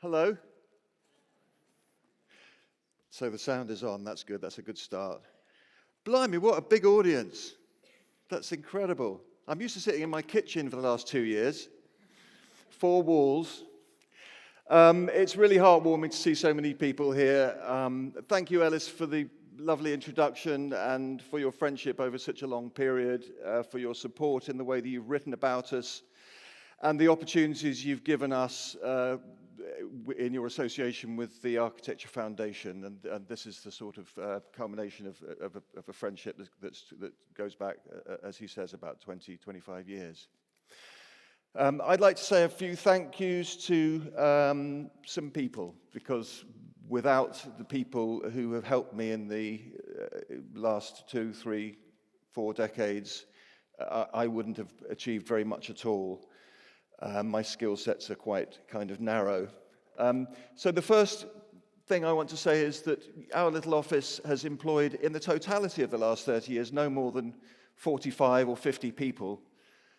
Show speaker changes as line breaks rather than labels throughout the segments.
Hello? So the sound is on, that's good, that's a good start. Blimey, what a big audience. That's incredible. I'm used to sitting in my kitchen for the last 2 years. 4 walls. It's really heartwarming to see so many people here. Thank you, Ellis, for the lovely introduction and for your friendship over such a long period, for your support in the way that you've written about us, and the opportunities you've given us in your association with the Architecture Foundation. And this is the sort of culmination of a friendship that goes back, as he says, about 20, 25 years. I'd like to say a few thank yous to some people, because without the people who have helped me in the last 2, 3, 4 decades, I wouldn't have achieved very much at all. My skill sets are quite kind of narrow. So the first thing I want to say is that our little office has employed, in the totality of the last 30 years, no more than 45 or 50 people,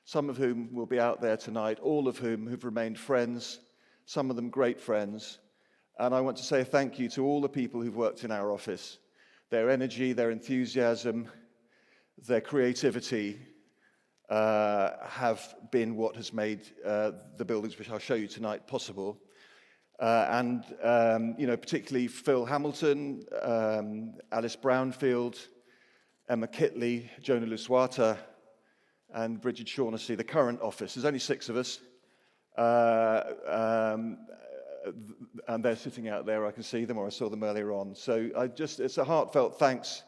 some of whom will be out there tonight, all of whom have remained friends, some of them great friends. And I want to say thank you to all the people who've worked in our office. Their energy, their enthusiasm, their creativity have been what has made the buildings, which I'll show you tonight, possible. And particularly Phil Hamilton, Alice Brownfield, Emma Kitley, Jonah Luswata, and Bridget Shaughnessy, the current office. There's only 6 of us. And they're sitting out there. I can see them, or I saw them earlier on. So it's a heartfelt thanks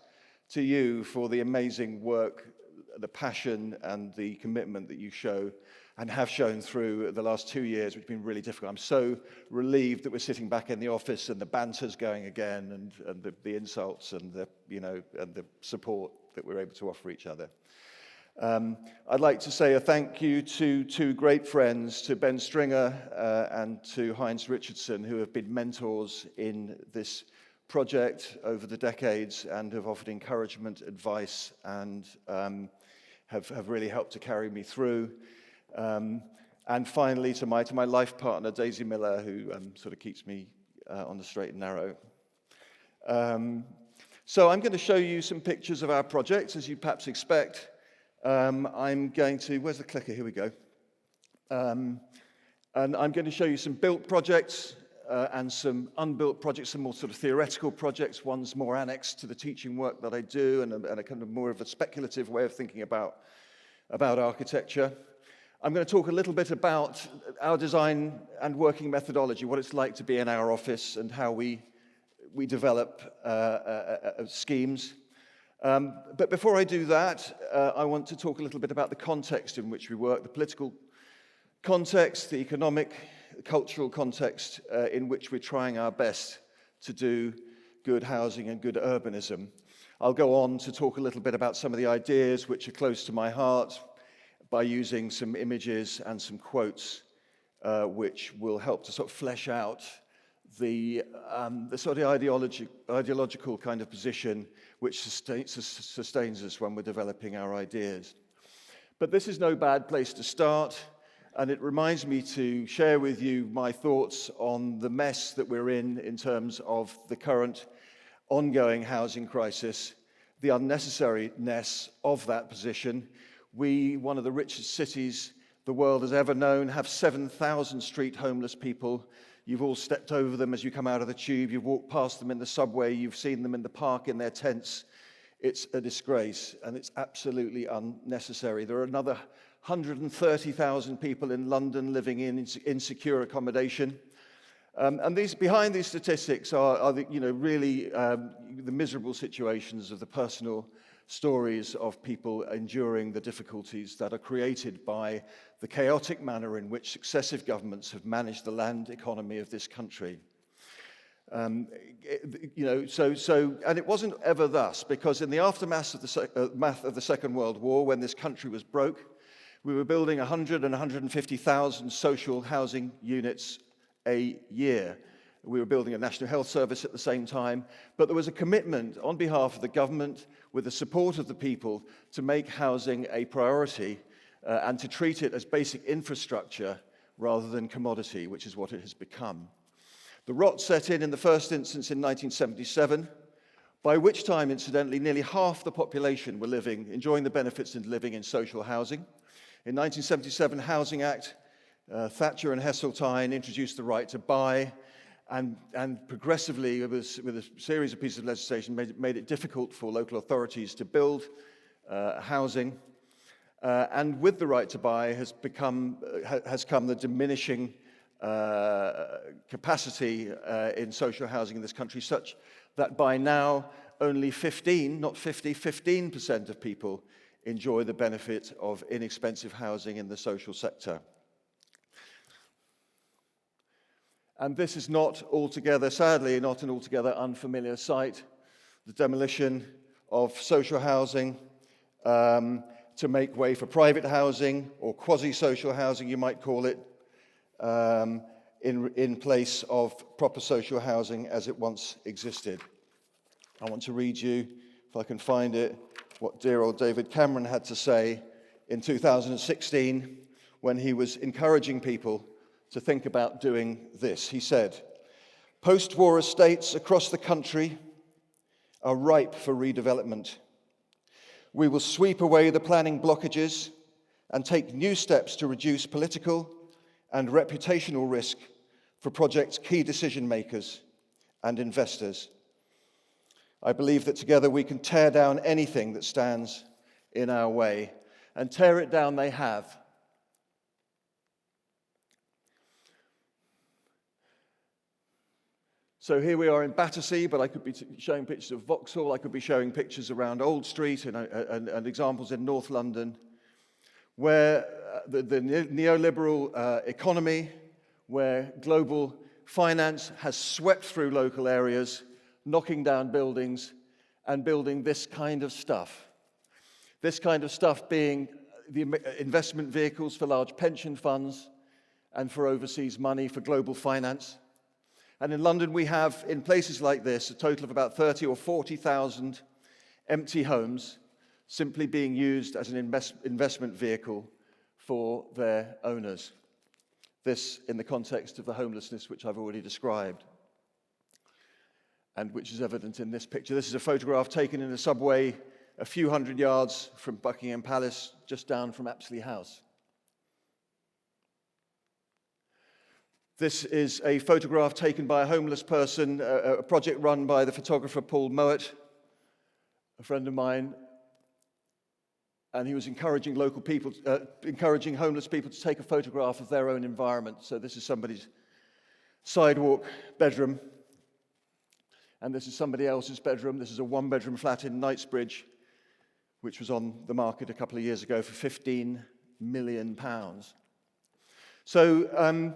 to you for the amazing work, the passion and the commitment that you show and have shown through the last 2 years, which have been really difficult. I'm so relieved that we're sitting back in the office and the banter's going again, and the insults and the support that we're able to offer each other. I'd like to say a thank you to 2 great friends, to Ben Stringer and to Heinz Richardson, who have been mentors in this project over the decades and have offered encouragement, advice, and have really helped to carry me through. And finally, to my life partner, Daisy Miller, who sort of keeps me on the straight and narrow. So I'm going to show you some pictures of our projects, as you perhaps expect. I'm going to, where's the clicker? Here we go. And I'm going to show you some built projects and some unbuilt projects, some more sort of theoretical projects. One's more annexed to the teaching work that I do, and a kind of more of a speculative way of thinking about architecture. I'm going to talk a little bit about our design and working methodology, what it's like to be in our office and how we develop schemes. But before I do that, I want to talk a little bit about the context in which we work, the political context, the economic, cultural context in which we're trying our best to do good housing and good urbanism. I'll go on to talk a little bit about some of the ideas which are close to my heart by using some images and some quotes which will help to sort of flesh out the sort of ideological kind of position which sustains us when we're developing our ideas. But this is no bad place to start, and it reminds me to share with you my thoughts on the mess that we're in terms of the current ongoing housing crisis, the unnecessariness of that position. We, one of the richest cities the world has ever known, have 7,000 street homeless people. You've all stepped over them as you come out of the tube. You've walked past them in the subway. You've seen them in the park in their tents. It's a disgrace, and it's absolutely unnecessary. There are another 130,000 people in London living in insecure accommodation. And behind these statistics are really the miserable situations of the personal stories of people enduring the difficulties that are created by the chaotic manner in which successive governments have managed the land economy of this country. And it wasn't ever thus, because in the aftermath of the Second World War, when this country was broke, we were building 100 and 150,000 social housing units a year. We were building a national health service at the same time, but there was a commitment on behalf of the government, with the support of the people, to make housing a priority and to treat it as basic infrastructure rather than commodity, which is what it has become. The rot set in the first instance in 1977, by which time, incidentally, nearly half the population were enjoying the benefits and living in social housing. In 1977 Housing Act, Thatcher and Heseltine introduced the right to buy, and progressively, with a series of pieces of legislation, made it difficult for local authorities to build housing. And with the right to buy has come the diminishing capacity in social housing in this country, such that by now only 15% of people enjoy the benefit of inexpensive housing in the social sector. And this is not altogether, sadly, not an altogether unfamiliar sight, the demolition of social housing to make way for private housing, or quasi-social housing, you might call it, in place of proper social housing as it once existed. I want to read you, if I can find it, what dear old David Cameron had to say in 2016 when he was encouraging people to think about doing this. He said, "Post-war estates across the country are ripe for redevelopment. We will sweep away the planning blockages and take new steps to reduce political and reputational risk for projects' key decision makers and investors. I believe that together we can tear down anything that stands in our way." And tear it down they have. So here we are in Battersea, but I could be showing pictures of Vauxhall, I could be showing pictures around Old Street and examples in North London, where the neoliberal economy, where global finance has swept through local areas, knocking down buildings and building this kind of stuff. This kind of stuff being the investment vehicles for large pension funds and for overseas money for global finance. And in London, we have, in places like this, a total of about 30 or 40,000 empty homes simply being used as an investment vehicle for their owners. This in the context of the homelessness which I've already described, and which is evident in this picture. This is a photograph taken in a subway a few hundred yards from Buckingham Palace, just down from Apsley House. This is a photograph taken by a homeless person, a project run by the photographer Paul Mowat, a friend of mine, and he was encouraging encouraging homeless people to take a photograph of their own environment. So this is somebody's sidewalk bedroom, and this is somebody else's bedroom. This is a one-bedroom flat in Knightsbridge, which was on the market a couple of years ago for £15 million. So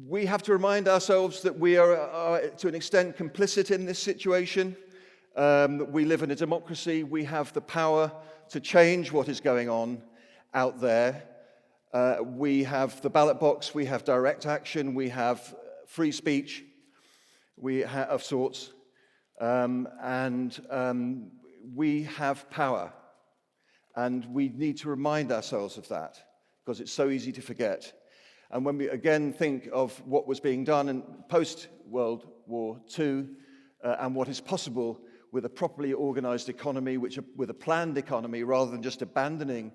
we have to remind ourselves that we are to an extent complicit in this situation. We live in a democracy. We have the power to change what is going on out there. We have the ballot box. We have direct action. We have free speech of sorts. We have power. And we need to remind ourselves of that, because it's so easy to forget. And when we again think of what was being done in post-World War II and what is possible with a properly organized economy, with a planned economy, rather than just abandoning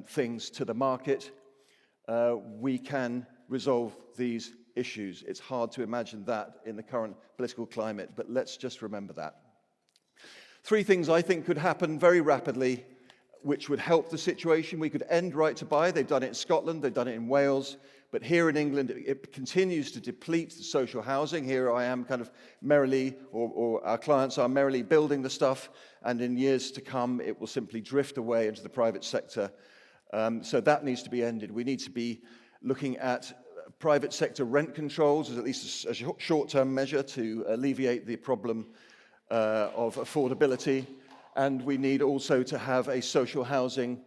things to the market, we can resolve these issues. It's hard to imagine that in the current political climate, but let's just remember that. 3 things I think could happen very rapidly which would help the situation. We could end right to buy. They've done it in Scotland, they've done it in Wales, but here in England it continues to deplete the social housing. Here I am kind of merrily, or our clients are merrily building the stuff, and in years to come it will simply drift away into the private sector. So that needs to be ended. We need to be looking at private sector rent controls as at least a short-term measure to alleviate the problem of affordability. And we need also to have a social housing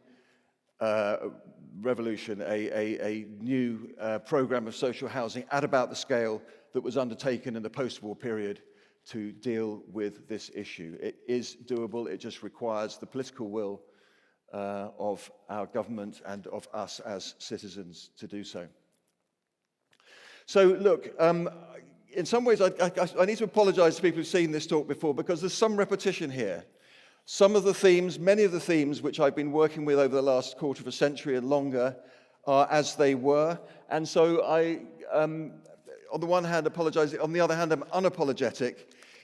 revolution, a new program of social housing at about the scale that was undertaken in the post-war period to deal with this issue. It is doable. It just requires the political will of our government and of us as citizens to do so. So look, in some ways I need to apologize to people who've seen this talk before because there's some repetition here. Some of the themes, many of the themes which I've been working with over the last quarter of a century and longer are as they were. And so I, on the one hand, apologize. On the other hand, I'm unapologetic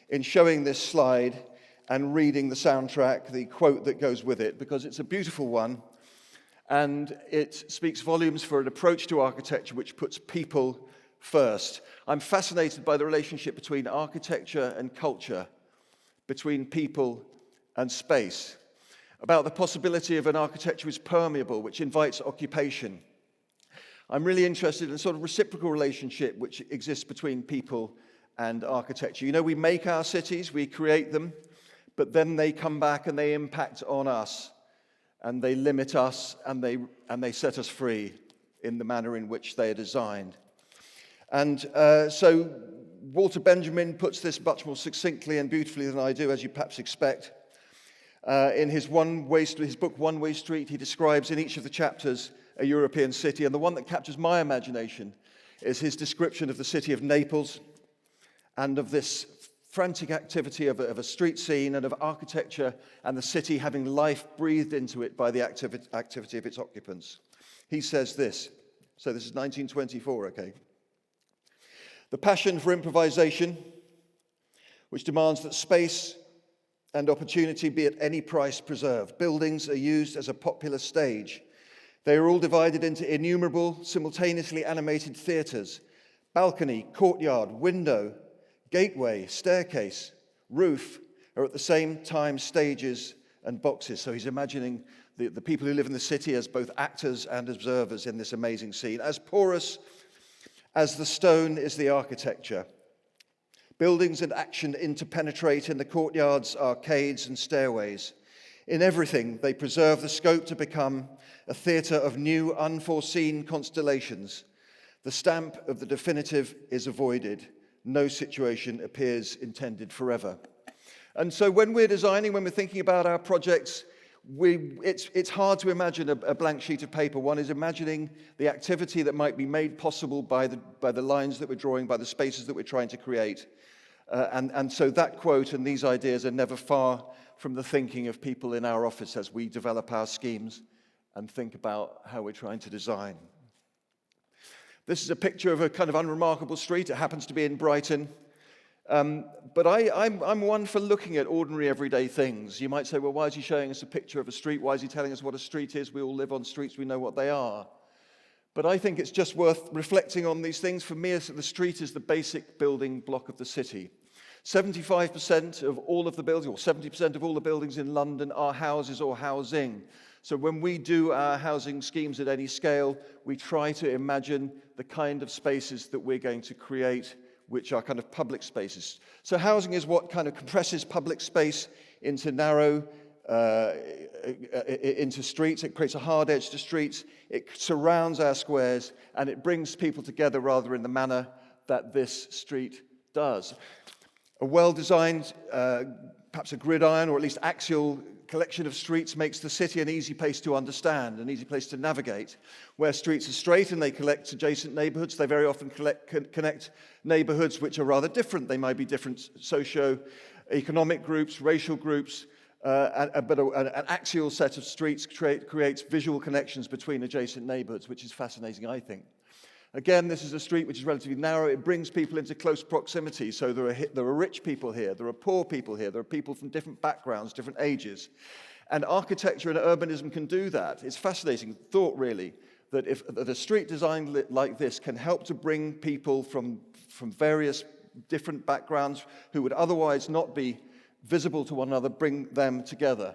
in showing this slide and reading the soundtrack, the quote that goes with it, because it's a beautiful one. And it speaks volumes for an approach to architecture which puts people first. I'm fascinated by the relationship between architecture and culture, between people and space, about the possibility of an architecture which is permeable, which invites occupation. I'm really interested in a sort of reciprocal relationship which exists between people and architecture. You know, we make our cities, we create them, but then they come back and they impact on us, and they limit us, and they set us free in the manner in which they are designed. And so Walter Benjamin puts this much more succinctly and beautifully than I do, as you perhaps expect. In his book, One Way Street, he describes in each of the chapters a European city, and the one that captures my imagination is his description of the city of Naples and of this frantic activity of a street scene and of architecture and the city having life breathed into it by the activity of its occupants. He says this, so this is 1924, okay. The passion for improvisation, which demands that space and opportunity be at any price preserved. Buildings are used as a popular stage. They are all divided into innumerable, simultaneously animated theatres. Balcony, courtyard, window, gateway, staircase, roof are at the same time stages and boxes. So he's imagining the people who live in the city as both actors and observers in this amazing scene. As porous as the stone is the architecture. Buildings and action interpenetrate in the courtyards, arcades, and stairways. In everything, they preserve the scope to become a theatre of new, unforeseen constellations. The stamp of the definitive is avoided. No situation appears intended forever. And so when we're designing, when we're thinking about our projects, it's hard to imagine a blank sheet of paper. One is imagining the activity that might be made possible by the lines that we're drawing, by the spaces that we're trying to create. And so that quote and these ideas are never far from the thinking of people in our office as we develop our schemes and think about how we're trying to design. This is a picture of a kind of unremarkable street. It happens to be in Brighton. But I'm one for looking at ordinary everyday things. You might say, well, why is he showing us a picture of a street? Why is he telling us what a street is? We all live on streets. We know what they are. But I think it's just worth reflecting on these things. For me, the street is the basic building block of the city. 75% of all of the buildings, or 70% of all the buildings in London are houses or housing. So when we do our housing schemes at any scale, we try to imagine the kind of spaces that we're going to create, which are kind of public spaces. So housing is what kind of compresses public space into narrow, into streets. It creates a hard edge to streets. It surrounds our squares, and it brings people together rather in the manner that this street does. A well-designed, perhaps a gridiron or at least axial collection of streets makes the city an easy place to understand, an easy place to navigate. Where streets are straight and they collect adjacent neighborhoods, they very often connect neighborhoods which are rather different. They might be different socio-economic groups, racial groups, but an axial set of streets creates visual connections between adjacent neighborhoods, which is fascinating, I think. Again, this is a street which is relatively narrow. It brings people into close proximity. So there are rich people here, there are poor people here, there are people from different backgrounds, different ages. And architecture and urbanism can do that. It's fascinating thought, really, that a street designed like this can help to bring people from various different backgrounds who would otherwise not be visible to one another, bring them together.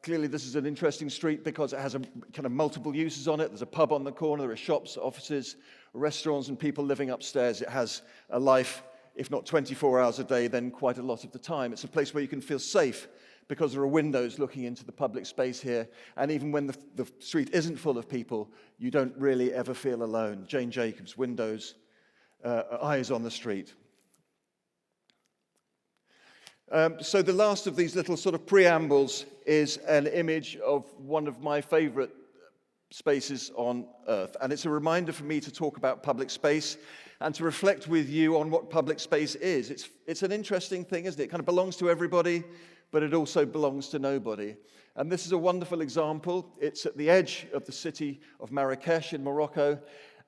Clearly, this is an interesting street because it has a kind of multiple uses on it. There's a pub on the corner, there are shops, offices, restaurants, and people living upstairs. It has a life, if not 24 hours a day, then quite a lot of the time. It's a place where you can feel safe because there are windows looking into the public space here. And even when the street isn't full of people, you don't really ever feel alone. Jane Jacobs, windows, eyes on the street. So the last of these little sort of preambles is an image of one of my favorite spaces on earth. And it's a reminder for me to talk about public space and to reflect with you on what public space is. It's an interesting thing, isn't it? It kind of belongs to everybody, but it also belongs to nobody. And this is a wonderful example. It's at the edge of the city of Marrakech in Morocco.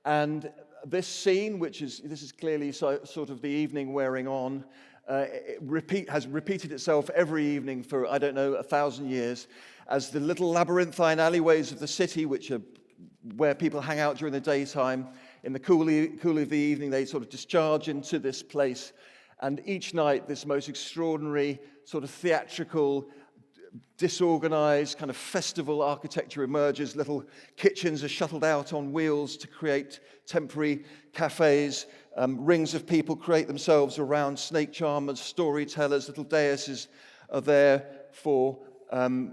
And this scene, this is clearly sort of the evening wearing on, has repeated itself every evening for, 1,000 years, as the little labyrinthine alleyways of the city, which are where people hang out during the daytime, in the cool of the evening, they sort of discharge into this place. And each night, this most extraordinary sort of theatrical, disorganized kind of festival architecture emerges. Little kitchens are shuttled out on wheels to create temporary cafes. Rings of people create themselves around snake charmers, storytellers. Little daises are there for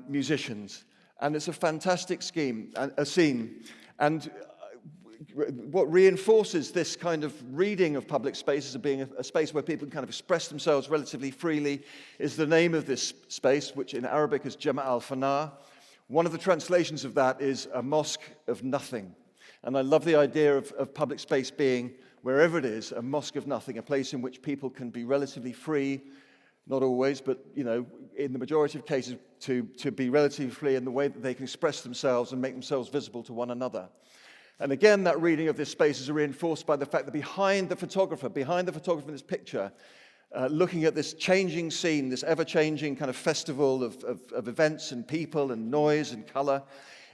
musicians. And it's a fantastic scene. And what reinforces this kind of reading of public space as being a space where people can kind of express themselves relatively freely is the name of this space, which in Arabic is Jama' al-Fana. One of the translations of that is a mosque of nothing. And I love the idea of public space being, wherever it is, a mosque of nothing, a place in which people can be relatively free, not always, but in the majority of cases, to be relatively free in the way that they can express themselves and make themselves visible to one another. And again, that reading of this space is reinforced by the fact that behind the photographer in this picture, looking at this changing scene, this ever-changing kind of festival of events and people and noise and color,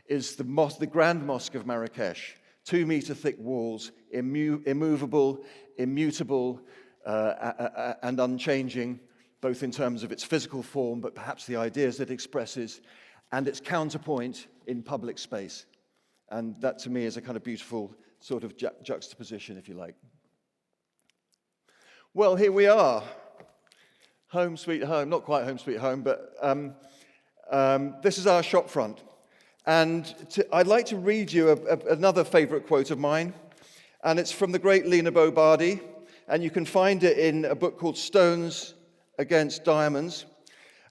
is the Grand Mosque of Marrakech. 2-meter thick walls, immovable, immutable, and unchanging, both in terms of its physical form, but perhaps the ideas that it expresses, and its counterpoint in public space. And that, to me, is a kind of beautiful sort of juxtaposition, if you like. Well, here we are. Home sweet home. Not quite home sweet home, but this is our shop front. And I'd like to read you another favourite quote of mine. And it's from the great Lina Bo Bardi. And you can find it in a book called Stones Against Diamonds.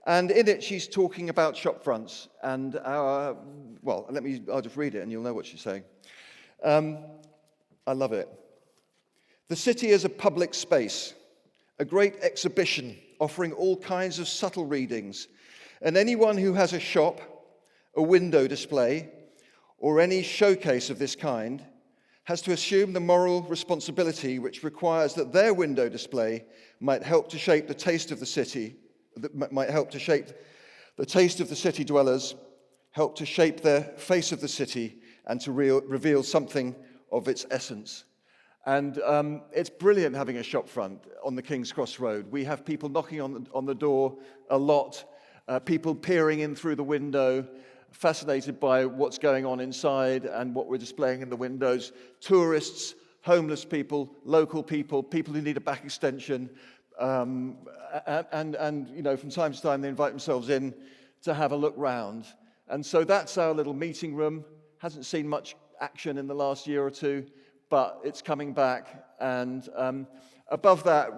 And in it, she's talking about shop fronts. And I'll just read it and you'll know what she's saying. I love it. The city is a public space, a great exhibition offering all kinds of subtle readings. And anyone who has a shop, a window display, or any showcase of this kind has to assume the moral responsibility which requires that their window display might help to shape the taste of the city, that might help to shape the taste of the city dwellers, help to shape their face of the city, and to reveal something of its essence. And it's brilliant having a shop front on the King's Cross Road. We have people knocking on the door a lot, people peering in through the window, fascinated by what's going on inside and what we're displaying in the windows. Tourists, homeless people, local people, people who need a back extension, and from time to time they invite themselves in to have a look round. And so that's our little meeting room. Hasn't seen much action in the last year or two, but it's coming back. And above that,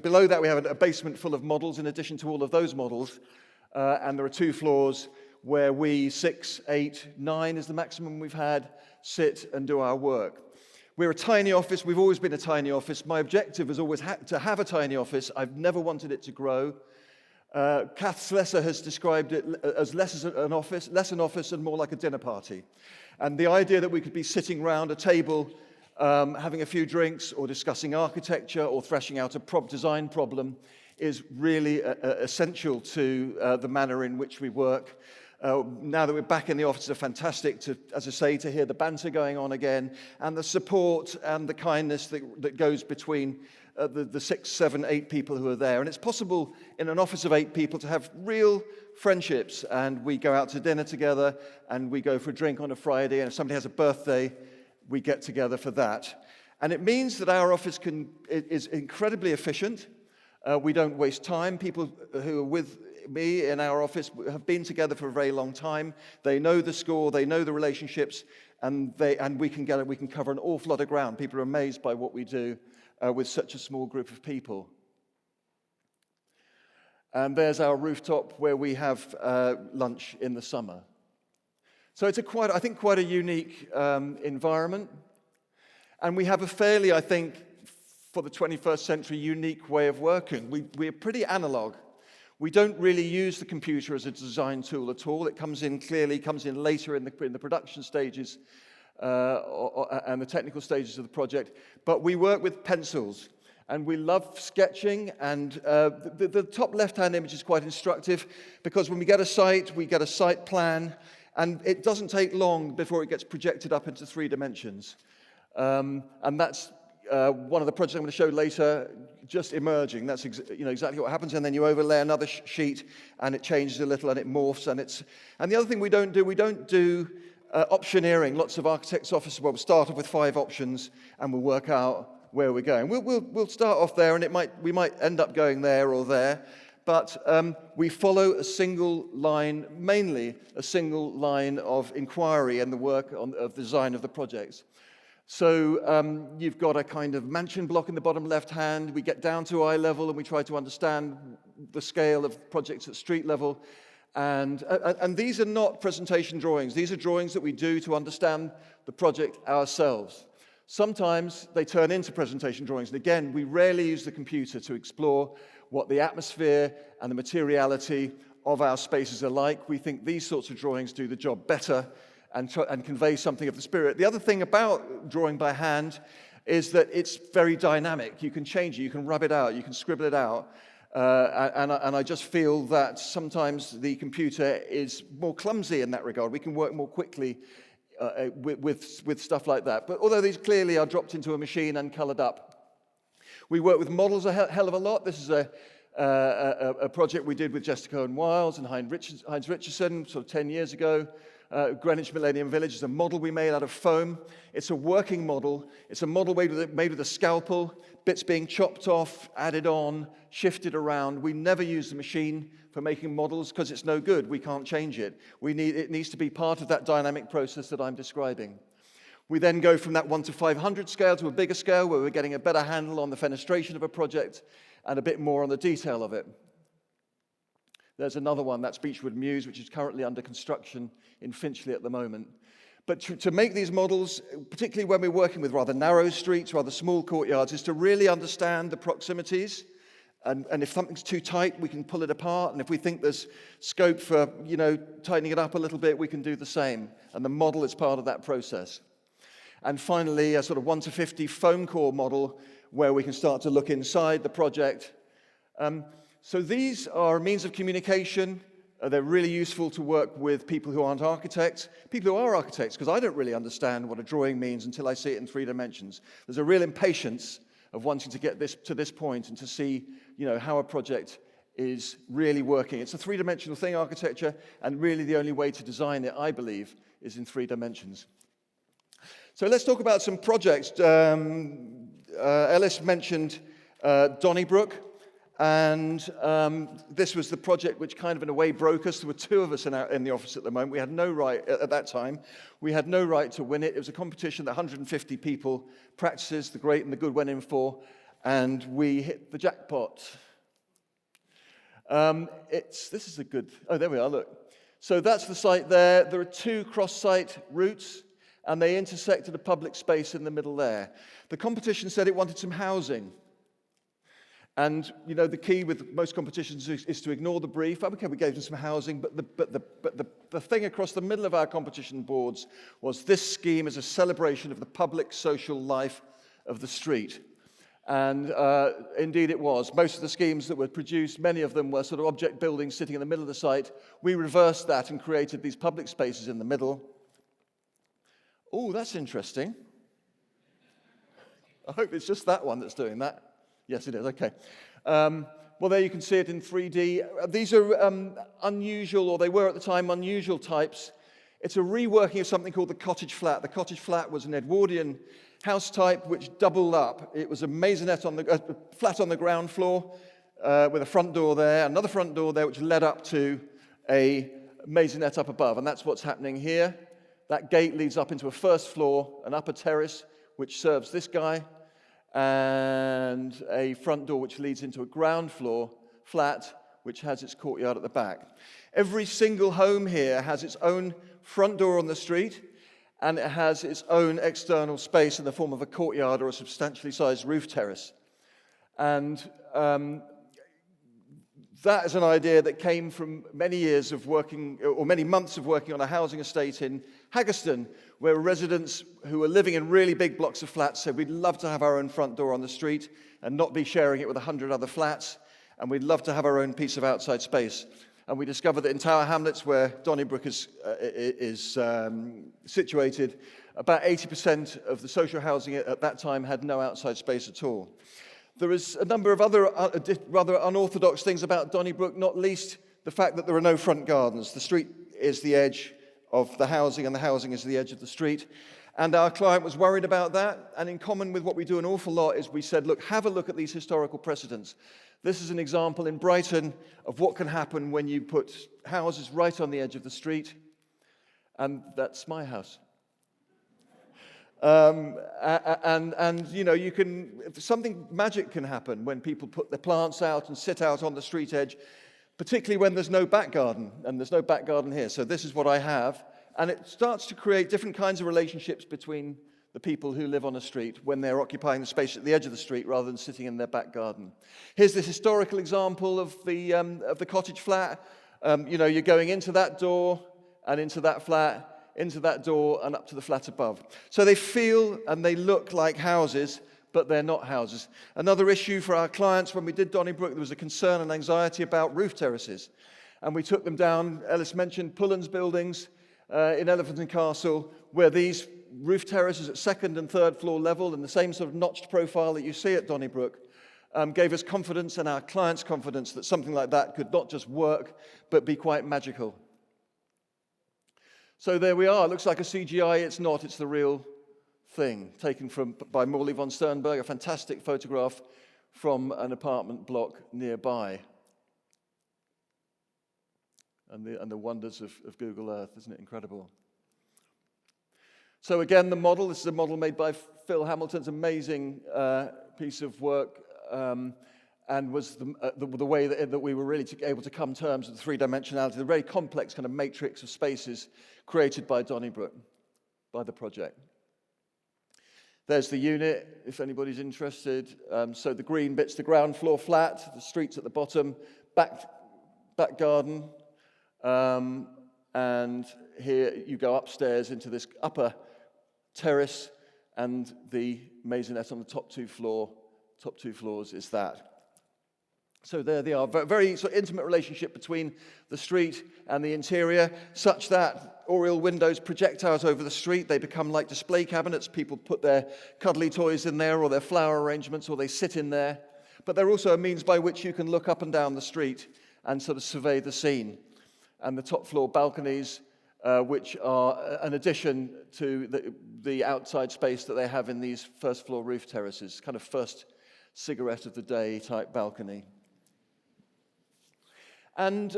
below that, we have a basement full of models in addition to all of those models. And there are 2 floors where we, 6, 8, 9 is the maximum we've had, sit and do our work. We're a tiny office. We've always been a tiny office. My objective has always to have a tiny office. I've never wanted it to grow. Kath Slesser has described it as less an office and more like a dinner party. And the idea that we could be sitting round a table, having a few drinks or discussing architecture or thrashing out a design problem is really essential to the manner in which we work. Now that we're back in the office, it's fantastic to hear the banter going on again, and the support and the kindness that goes between the 6, 7, 8 people who are there. And it's possible in an office of 8 people to have real friendships, and we go out to dinner together, and we go for a drink on a Friday, and if somebody has a birthday, we get together for that. And it means that our office is incredibly efficient. We don't waste time. People who are with me in our office have been together for a very long time. They know the score, they know the relationships, and we can cover an awful lot of ground. People are amazed by what we do with such a small group of people. And there's our rooftop where we have lunch in the summer. So it's I think quite a unique environment. And we have a fairly, I think, for the 21st century, unique way of working. We're pretty analog. We don't really use the computer as a design tool at all. It comes in later in the production stages and the technical stages of the project. But we work with pencils, and we love sketching. And the top left-hand image is quite instructive, because when we get a site plan, and it doesn't take long before it gets projected up into 3 dimensions. And that's one of the projects I'm going to show later, just emerging. That's exactly what happens. And then you overlay another sheet, and it changes a little, and it morphs. And the other thing we don't do optioneering. Lots of architects' offices will start off with 5 options, and we'll work out where we're going. We'll start off there, and we might end up going there or there. But we follow a single line, mainly a single line of inquiry and the work of design of the projects. So you've got a kind of mansion block in the bottom left hand. We get down to eye level, and we try to understand the scale of projects at street level. And these are not presentation drawings. These are drawings that we do to understand the project ourselves. Sometimes they turn into presentation drawings. And again, we rarely use the computer to explore what the atmosphere and the materiality of our spaces are like. We think these sorts of drawings do the job better and convey something of the spirit. The other thing about drawing by hand is that it's very dynamic. You can change it, you can rub it out, you can scribble it out. And I just feel that sometimes the computer is more clumsy in that regard. We can work more quickly with stuff like that. But although these clearly are dropped into a machine and colored up, we work with models a hell of a lot. This is a project we did with Jessica and Wiles and Heinz Richardson sort of 10 years ago. Greenwich Millennium Village is a model we made out of foam. It's a working model. It's a model made with a scalpel, bits being chopped off, added on, shifted around. We never use the machine for making models because it's no good. We can't change it. It needs to be part of that dynamic process that I'm describing. We then go from that 1 to 500 scale to a bigger scale, where we're getting a better handle on the fenestration of a project and a bit more on the detail of it. There's another one, that's Beechwood Mews, which is currently under construction in Finchley at the moment. But to make these models, particularly when we're working with rather narrow streets, rather small courtyards, is to really understand the proximities. And if something's too tight, we can pull it apart. And if we think there's scope for, tightening it up a little bit, we can do the same. And the model is part of that process. And finally, a sort of 1 to 50 foam core model, where we can start to look inside the project. So these are means of communication. They're really useful to work with people who aren't architects. People who are architects, because I don't really understand what a drawing means until I see it in 3 dimensions. There's a real impatience of wanting to get to this point and to see, how a project is really working. It's a 3-dimensional thing, architecture, and really the only way to design it, I believe, is in 3 dimensions. So let's talk about some projects. Ellis mentioned Donnybrook. And this was the project which kind of in a way broke us. There were 2 of us in the office at the moment. We had no right, at that time, we had no right to win it. It was a competition that 150 people, practices, the great and the good went in for, and we hit the jackpot. This is a good, there we are, look. So that's the site there. There are 2 cross-site routes, and they intersect at a public space in the middle there. The competition said it wanted some housing. And, the key with most competitions is to ignore the brief. Okay, we gave them some housing, but the thing across the middle of our competition boards was this scheme is a celebration of the public social life of the street. And indeed it was. Most of the schemes that were produced, many of them were sort of object buildings sitting in the middle of the site. We reversed that and created these public spaces in the middle. Oh, that's interesting. I hope it's just that one that's doing that. Yes, it is. Okay. Well, there you can see it in 3D. These are unusual, or they were at the time, unusual types. It's a reworking of something called the cottage flat. The cottage flat was an Edwardian house type which doubled up. It was a maisonette on the flat on the ground floor with a front door there, another front door there which led up to a maisonette up above. And that's what's happening here. That gate leads up into a first floor, an upper terrace, which serves this guy, and a front door which leads into a ground floor flat which has its courtyard at the back. Every single home here has its own front door on the street, and it has its own external space in the form of a courtyard or a substantially sized roof terrace. And that is an idea that came from many years of working, or many months of working on a housing estate in Haggerston, where residents who were living in really big blocks of flats said, we'd love to have our own front door on the street and not be sharing it with 100 other flats, and we'd love to have our own piece of outside space. And we discovered that in Tower Hamlets, where Donnybrook is situated, about 80% of the social housing at that time had no outside space at all. There is a number of other rather unorthodox things about Donnybrook, not least the fact that there are no front gardens. The street is the edge of the housing, and the housing is the edge of the street. And our client was worried about that, and in common with what we do an awful lot is we said, look, have a look at these historical precedents. This is an example in Brighton of what can happen when you put houses right on the edge of the street, and that's my house. And you know, you can, something magic can happen when people put their plants out and sit out on the street edge, particularly when there's no back garden, and there's no back garden here. So this is what I have, and it starts to create different kinds of relationships between the people who live on a street when they're occupying the space at the edge of the street rather than sitting in their back garden. Here's this historical example of the cottage flat. You know, you're going into that door and into that flat, into that door and up to the flat above. So they feel and they look like houses, but they're not houses. Another issue for our clients when we did Donnybrook, there was a concern and anxiety about roof terraces. And we took them down, Ellis mentioned Pullens buildings in Elephant and Castle, where these roof terraces at second and third floor level and the same sort of notched profile that you see at Donnybrook gave us confidence and our clients confidence that something like that could not just work, but be quite magical. So there we are. It looks like a CGI. It's not. It's the real thing, taken by Morley von Sternberg, a fantastic photograph from an apartment block nearby. And the wonders of Google Earth, isn't it incredible? So again, the model, this is a model made by Phil Hamilton's amazing piece of work, and was the way that we were really able to come to terms with the three-dimensionality, the very complex kind of matrix of spaces created by Donnybrook, by the project. There's the unit, if anybody's interested. So the green bit's the ground floor flat, the street's at the bottom, back garden, and here you go upstairs into this upper terrace, and the maisonette on the top two floors is that. So there they are, very sort of intimate relationship between the street and the interior, such that oriel windows project out over the street. They become like display cabinets. People put their cuddly toys in there or their flower arrangements, or they sit in there. But they're also a means by which you can look up and down the street and sort of survey the scene. And the top floor balconies, which are an addition to the outside space that they have in these first floor roof terraces, kind of first cigarette of the day type balcony. And,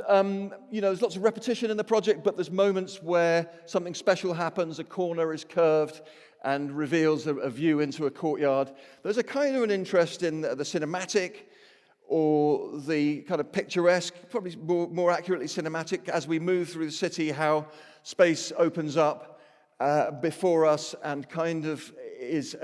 you know, there's lots of repetition in the project, but there's moments where something special happens, a corner is curved and reveals a view into a courtyard. There's a kind of an interest in the cinematic or the kind of picturesque, probably more accurately cinematic, as we move through the city, how space opens up before us and kind of is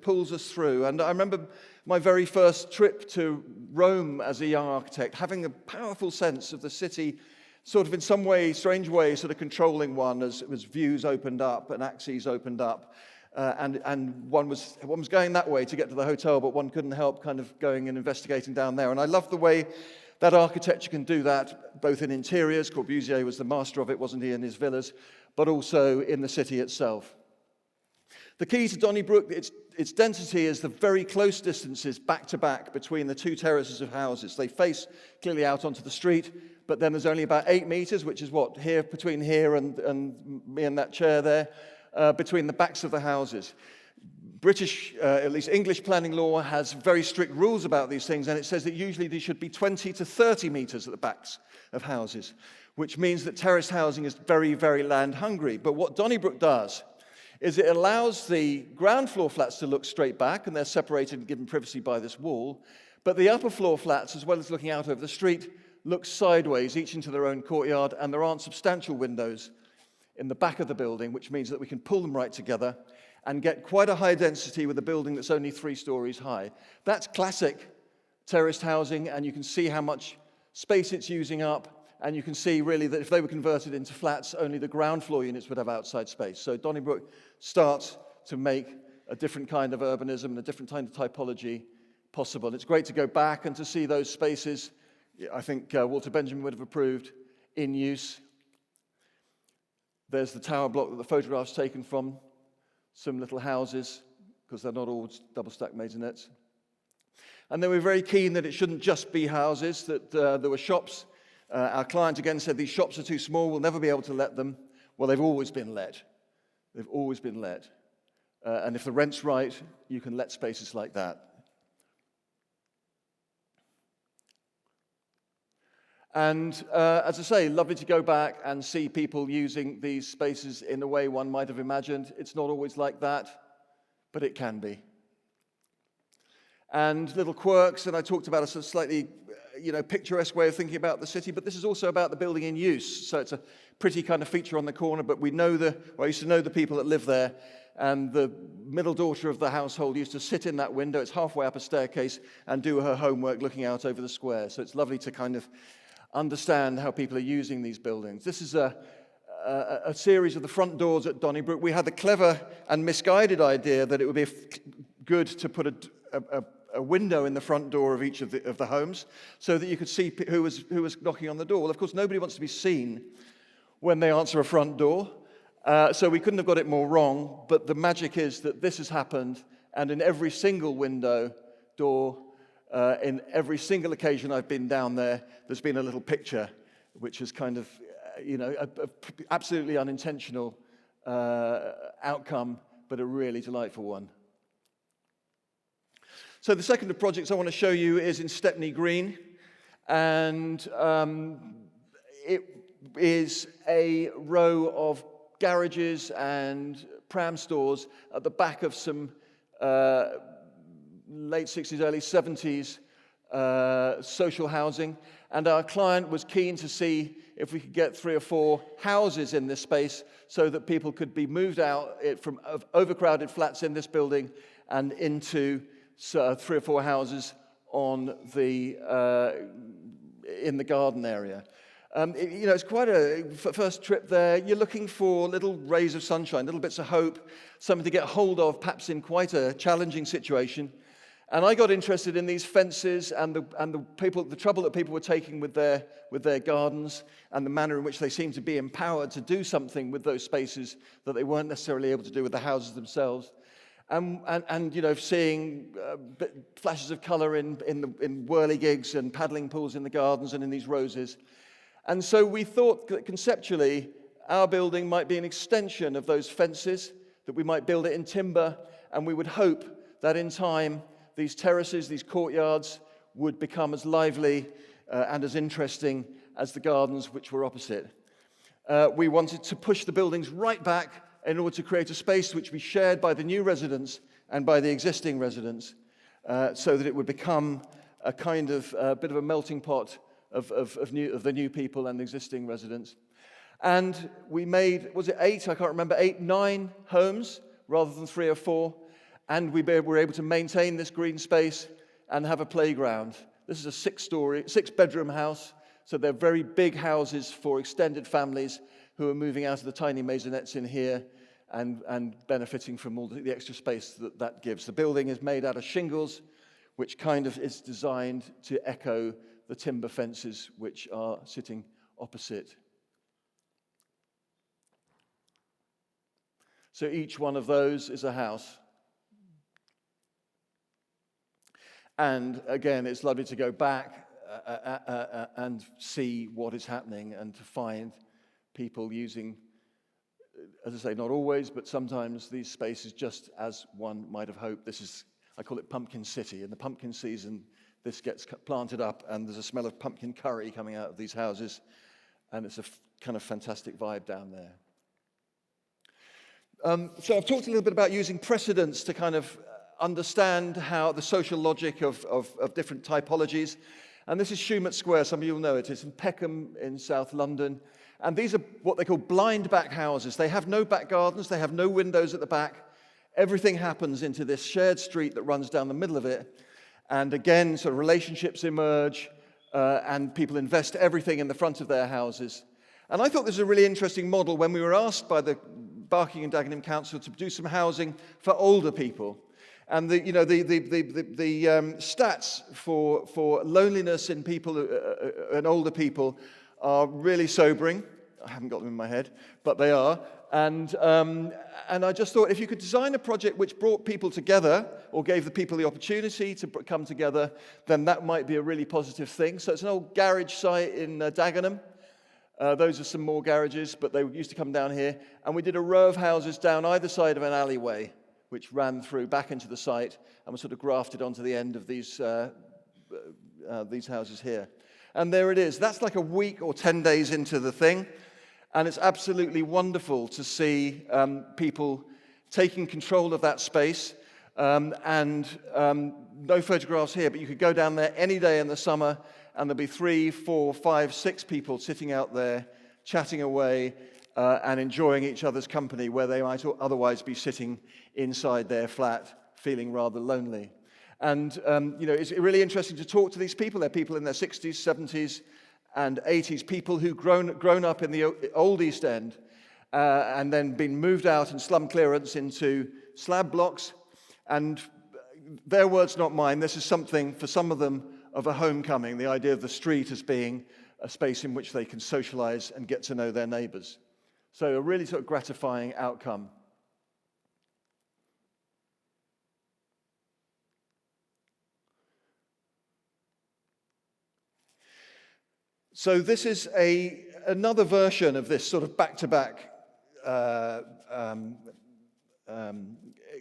pulls us through. And I remember my very first trip to Rome as a young architect, having a powerful sense of the city, sort of in some way, strange way, sort of controlling one as views opened up and axes opened up. And one was going that way to get to the hotel, but one couldn't help kind of going and investigating down there. And I love the way that architecture can do that, both in interiors. Corbusier was the master of it, wasn't he, in his villas, but also in the city itself. The key to Donnybrook, its density is the very close distances back to back between the two terraces of houses. They face clearly out onto the street, but then there's only about 8 meters, which is what, here, between here and me and that chair there, between the backs of the houses. British, at least English planning law has very strict rules about these things, and it says that usually they should be 20 to 30 meters at the backs of houses, which means that terraced housing is very, very land hungry. But what Donnybrook does is it allows the ground floor flats to look straight back, and they're separated and given privacy by this wall, but the upper floor flats, as well as looking out over the street, look sideways, each into their own courtyard, and there aren't substantial windows in the back of the building, which means that we can pull them right together and get quite a high density with a building that's only 3 stories high. That's classic terraced housing, and you can see how much space it's using up, and you can see really that if they were converted into flats, only the ground floor units would have outside space. So Donnybrook starts to make a different kind of urbanism and a different kind of typology possible. It's great to go back and to see those spaces, I think Walter Benjamin would have approved, in use. There's the tower block that the photograph's taken from, some little houses, because they're not all double-stacked maisonettes. And then we're very keen that it shouldn't just be houses, that there were shops. Our client again said these shops are too small, we'll never be able to let them. Well, they've always been let. They've always been let. And if the rent's right, you can let spaces like that. And as I say, lovely to go back and see people using these spaces in a way one might have imagined. It's not always like that, but it can be. And little quirks, and I talked about a sort of slightly, picturesque way of thinking about the city, but this is also about the building in use. So it's a pretty kind of feature on the corner, but I used to know the people that live there, and the middle daughter of the household used to sit in that window. It's halfway up a staircase and do her homework looking out over the square. So it's lovely to kind of understand how people are using these buildings. This is a series of the front doors at Donnybrook. We had the clever and misguided idea that it would be good to put a window in the front door of each of the homes so that you could see who was knocking on the door. Well, of course, nobody wants to be seen when they answer a front door, so we couldn't have got it more wrong, but the magic is that this has happened, and in every single window, door, in every single occasion I've been down there, there's been a little picture, which is kind of, a absolutely unintentional outcome, but a really delightful one. So the second of projects I want to show you is in Stepney Green, and it is a row of garages and pram stores at the back of some late 60s, early 70s social housing, and our client was keen to see if we could get 3 or 4 houses in this space so that people could be moved out from overcrowded flats in this building and into 3 or 4 houses on in the garden area. It's quite a first trip there. You're looking for little rays of sunshine, little bits of hope, something to get hold of, perhaps in quite a challenging situation. And I got interested in these fences and the trouble that people were taking with their gardens, and the manner in which they seemed to be empowered to do something with those spaces that they weren't necessarily able to do with the houses themselves. And seeing flashes of colour in whirligigs and paddling pools in the gardens and in these roses. And so we thought that conceptually our building might be an extension of those fences, that we might build it in timber, and we would hope that in time these terraces, these courtyards, would become as lively and as interesting as the gardens which were opposite. We wanted to push the buildings right back in order to create a space which we shared by the new residents and by the existing residents, so that it would become a kind of bit of a melting pot of the new people and the existing residents. And we made, was it 8? I can't remember, 8, 9 homes rather than 3 or 4. And we were able to maintain this green space and have a playground. This is a 6-bedroom house, so they're very big houses for extended families who are moving out of the tiny maisonettes in here and benefiting from all the extra space that gives. The building is made out of shingles, which kind of is designed to echo the timber fences which are sitting opposite. So each one of those is a house. And again, it's lovely to go back and see what is happening and to find people using, as I say, not always, but sometimes these spaces just as one might have hoped. This is, I call it Pumpkin City. In the pumpkin season, this gets planted up and there's a smell of pumpkin curry coming out of these houses, and it's a kind of fantastic vibe down there. So I've talked a little bit about using precedents to kind of understand how the social logic of different typologies. And this is Schumer Square. Some of you will know it. It's in Peckham in South London. And these are what they call blind back houses. They have no back gardens. They have no windows at the back. Everything happens into this shared street that runs down the middle of it. And again, sort of relationships emerge, and people invest everything in the front of their houses. And I thought this was a really interesting model when we were asked by the Barking and Dagenham Council to do some housing for older people. And the stats for loneliness in people and older people are really sobering. I haven't got them in my head, but they are. And I just thought if you could design a project which brought people together or gave the people the opportunity to come together, then that might be a really positive thing. So it's an old garage site in Dagenham. Those are some more garages, but they used to come down here. And we did a row of houses down either side of an alleyway, which ran through back into the site and was sort of grafted onto the end of these houses here. And there it is. That's like a week or 10 days into the thing. And it's absolutely wonderful to see people taking control of that space. No photographs here, but you could go down there any day in the summer and there'll be 3, 4, 5, 6 people sitting out there chatting away and enjoying each other's company where they might otherwise be sitting inside their flat feeling rather lonely. And it's really interesting to talk to these people. They're people in their 60s, 70s, and 80s, people who've grown up in the old East End and then been moved out in slum clearance into slab blocks. And their words, not mine, this is something for some of them of a homecoming, the idea of the street as being a space in which they can socialize and get to know their neighbors. So a really sort of gratifying outcome. So this is another version of this sort of back-to-back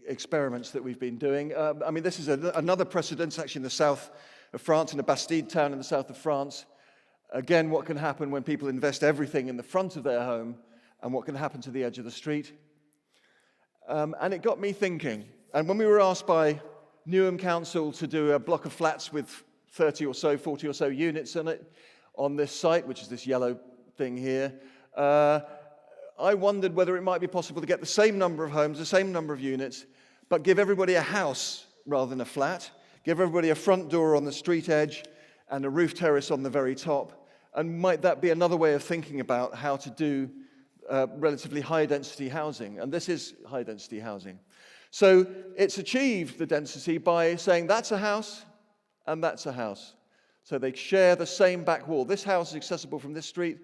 experiments that we've been doing. This is another precedent actually in the south of France, in a Bastide town in the south of France. Again, what can happen when people invest everything in the front of their home and what can happen to the edge of the street. And it got me thinking. And when we were asked by Newham Council to do a block of flats with 30 or so, 40 or so units in it, on this site, which is this yellow thing here, I wondered whether it might be possible to get the same number of homes, the same number of units, but give everybody a house rather than a flat, give everybody a front door on the street edge and a roof terrace on the very top. And might that be another way of thinking about how to do relatively high-density housing? And this is high-density housing. So it's achieved the density by saying that's a house and that's a house. So they share the same back wall. This house is accessible from this street.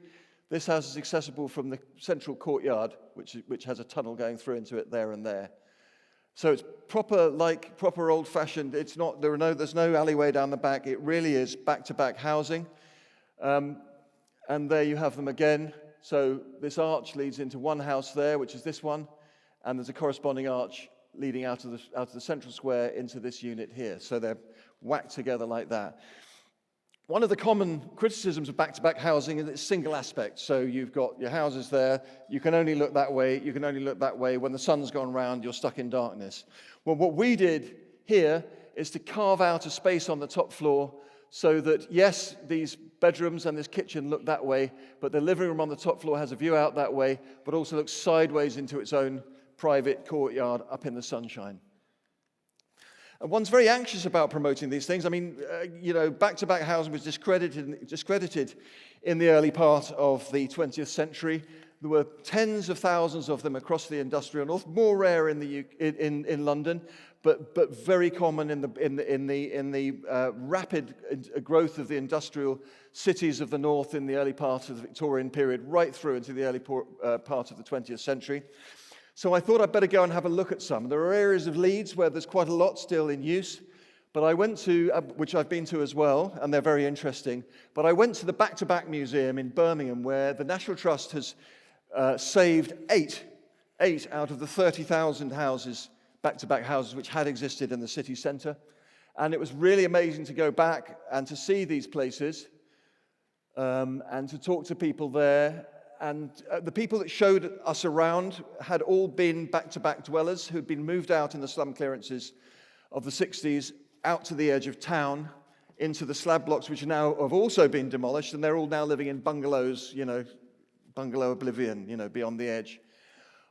This house is accessible from the central courtyard, which has a tunnel going through into it there and there. So it's proper old-fashioned. It's not. There's no alleyway down the back. It really is back-to-back housing. And there you have them again. So this arch leads into one house there, which is this one, and there's a corresponding arch leading out of the central square into this unit here. So they're whacked together like that. One of the common criticisms of back-to-back housing is its single aspect. So you've got your houses there, you can only look that way, you can only look that way. When the sun's gone round, you're stuck in darkness. Well, what we did here is to carve out a space on the top floor so that, yes, these bedrooms and this kitchen look that way, but the living room on the top floor has a view out that way, but also looks sideways into its own private courtyard up in the sunshine. And one's very anxious about promoting these things. Back-to-back housing was discredited in the early part of the 20th century. There were tens of thousands of them across the industrial north, more rare in London, but very common in the rapid growth of the industrial cities of the north in the early part of the Victorian period, right through into the early part of the 20th century. So I thought I'd better go and have a look at some. There are areas of Leeds where there's quite a lot still in use, but I went to, which I've been to as well, and they're very interesting, but I went to the Back-to-Back Museum in Birmingham where the National Trust has saved eight out of the 30,000 houses, back-to-back houses, which had existed in the city centre. And it was really amazing to go back and to see these places and to talk to people there. And the people that showed us around had all been back-to-back dwellers who'd been moved out in the slum clearances of the 60s out to the edge of town into the slab blocks, which now have also been demolished, and they're all now living in bungalows, bungalow oblivion, beyond the edge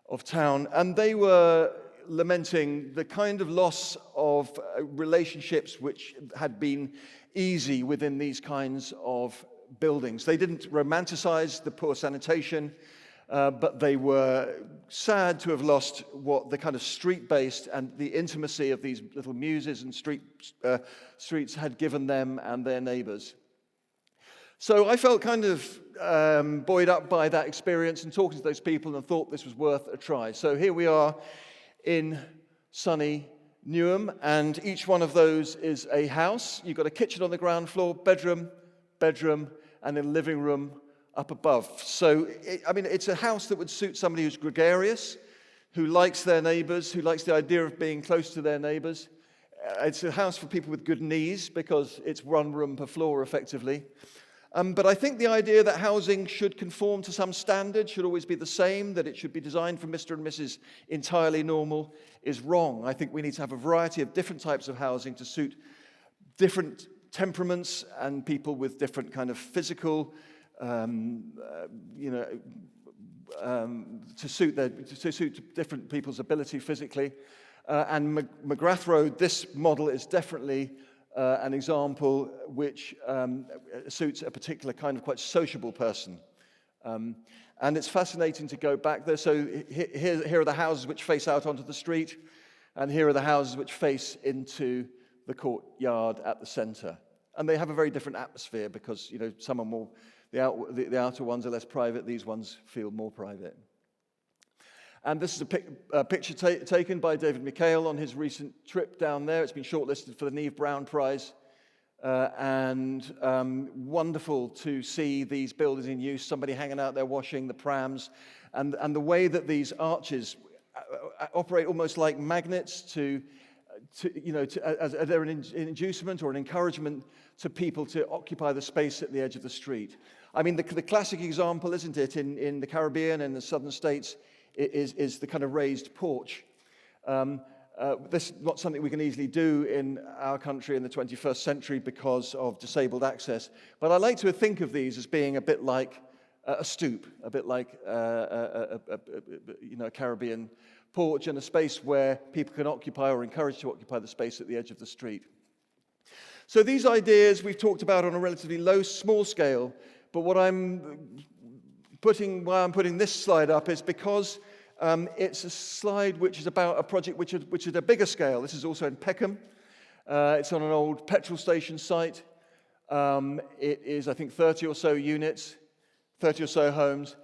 of town. And they were lamenting the kind of loss of relationships which had been easy within these kinds of buildings. They didn't romanticize the poor sanitation, but they were sad to have lost what the kind of street-based and the intimacy of these little muses and streets had given them and their neighbors. So I felt kind of buoyed up by that experience and talking to those people, and thought this was worth a try. So here we are in sunny Newham, and each one of those is a house. You've got a kitchen on the ground floor, bedroom, and a living room up above. So, it's a house that would suit somebody who's gregarious, who likes their neighbors, who likes the idea of being close to their neighbors. It's a house for people with good knees, because it's one room per floor, effectively. But I think the idea that housing should conform to some standard, should always be the same, that it should be designed for Mr. and Mrs. Entirely Normal, is wrong. I think we need to have a variety of different types of housing to suit different temperaments and people with different kind of physical, to suit different people's ability physically. And McGrath Road, this model is definitely an example which suits a particular kind of quite sociable person. And it's fascinating to go back there. So here are the houses which face out onto the street, and here are the houses which face into the courtyard at the centre. And they have a very different atmosphere, because some are more, the outer ones are less private, these ones feel more private. And this is a picture taken by David McHale on his recent trip down there. It's been shortlisted for the Neve Brown Prize. And wonderful to see these buildings in use, somebody hanging out there washing the prams, and the way that these arches operate almost like magnets as they're an inducement or an encouragement to people to occupy the space at the edge of the street. I mean, the classic example, isn't it, in the Caribbean and the southern states, is the kind of raised porch. This is not something we can easily do in our country in the 21st century because of disabled access. But I like to think of these as being a bit like a stoop, a bit like a Caribbean porch, and a space where people can occupy or encouraged to occupy the space at the edge of the street. So these ideas we've talked about on a relatively small scale, but why I'm putting this slide up is because it's a slide which is about a project which is a bigger scale. This is also in Peckham. It's on an old petrol station site. It is, I think, 30 or so units, 30 or so homes.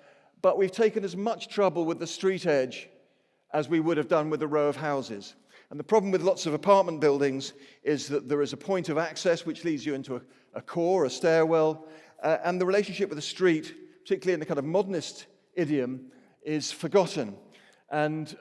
But we've taken as much trouble with the street edge as we would have done with a row of houses. And the problem with lots of apartment buildings is that there is a point of access which leads you into a core, a stairwell, and the relationship with the street, particularly in the kind of modernist idiom, is forgotten. And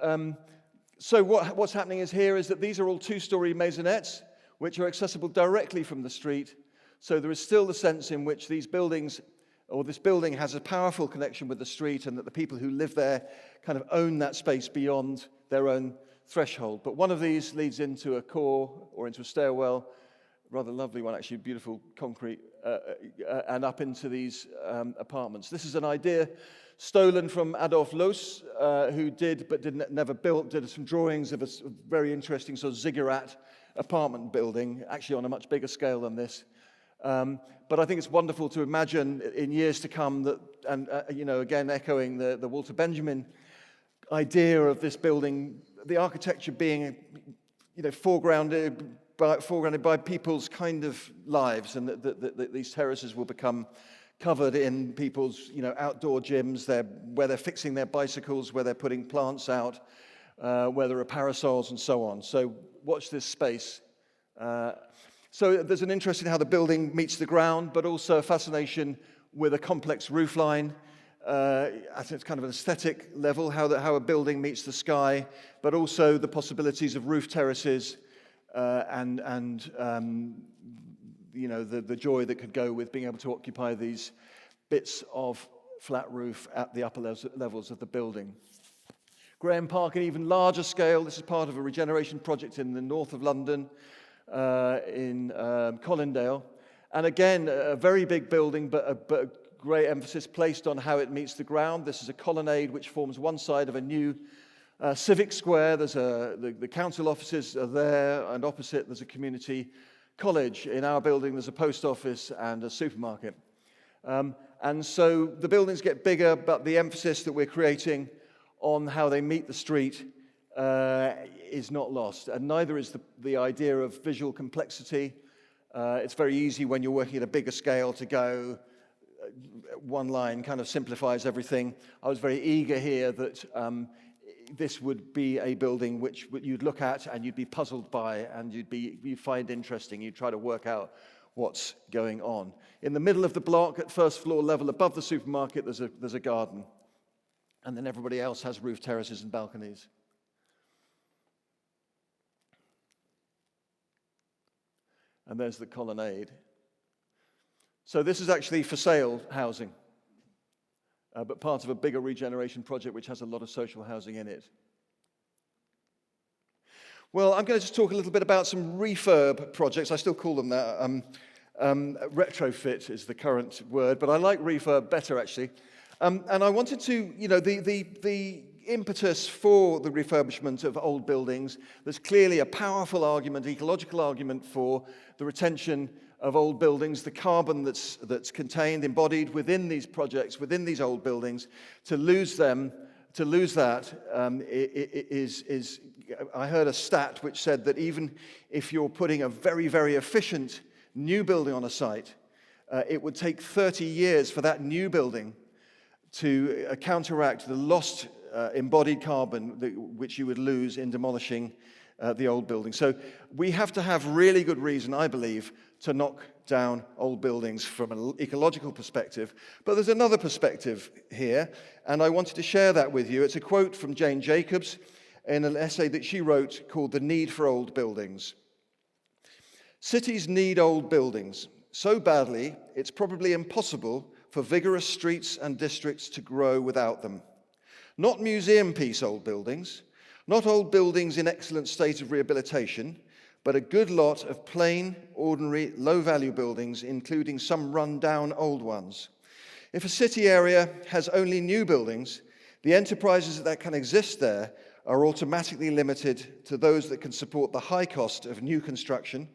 so what's happening is that these are all two-story maisonettes, which are accessible directly from the street. So there is still the sense in which these buildings, or this building, has a powerful connection with the street, and that the people who live there kind of own that space beyond their own threshold. But one of these leads into a core or into a stairwell, rather lovely one actually, beautiful concrete, and up into these apartments. This is an idea stolen from Adolf Loos, who never built, did some drawings of a very interesting sort of ziggurat apartment building, actually on a much bigger scale than this. But I think it's wonderful to imagine in years to come that, and again echoing the Walter Benjamin idea of this building, the architecture being, foregrounded by people's kind of lives, and that these terraces will become covered in people's, outdoor gyms, where they're fixing their bicycles, where they're putting plants out, where there are parasols and so on. So watch this space. So there's an interest in how the building meets the ground, but also a fascination with a complex roofline at its kind of an aesthetic level, how a building meets the sky, but also the possibilities of roof terraces and the joy that could go with being able to occupy these bits of flat roof at the upper levels of the building. Graham Park, an even larger scale. This is part of a regeneration project in the north of London, in Colindale. And again, a very big building, but a great emphasis placed on how it meets the ground. This is a colonnade which forms one side of a new civic square. There's the council offices are there, and opposite there's a community college. In our building, there's a post office and a supermarket. And so the buildings get bigger, but the emphasis that we're creating on how they meet the street is not lost. And neither is the idea of visual complexity. It's very easy when you're working at a bigger scale to go one line kind of simplifies everything. I was very eager here that this would be a building which you'd look at and you'd be puzzled by and you'd find interesting. You'd try to work out what's going on. In the middle of the block, at first floor level above the supermarket, there's a garden. And then everybody else has roof terraces and balconies. And there's the colonnade. So this is actually for sale housing, but part of a bigger regeneration project which has a lot of social housing in it. Well, I'm going to just talk a little bit about some refurb projects. I still call them that. Retrofit is the current word, but I like refurb better, actually. And I wanted to, the impetus for the refurbishment of old buildings, there's clearly a powerful argument, ecological argument for the retention of old buildings, the carbon that's contained, embodied within these projects, within these old buildings. To lose that is I heard a stat which said that even if you're putting a very, very efficient new building on a site, it would take 30 years for that new building to counteract the lost embodied carbon which you would lose in demolishing the old building. So we have to have really good reason, I believe, to knock down old buildings from an ecological perspective. But there's another perspective here, and I wanted to share that with you. It's a quote from Jane Jacobs in an essay that she wrote called The Need for Old Buildings. Cities need old buildings so badly, it's probably impossible for vigorous streets and districts to grow without them. Not museum piece old buildings, not old buildings in excellent state of rehabilitation, but a good lot of plain, ordinary, low-value buildings, including some run-down old ones. If a city area has only new buildings, the enterprises that can exist there are automatically limited to those that can support the high cost of new construction,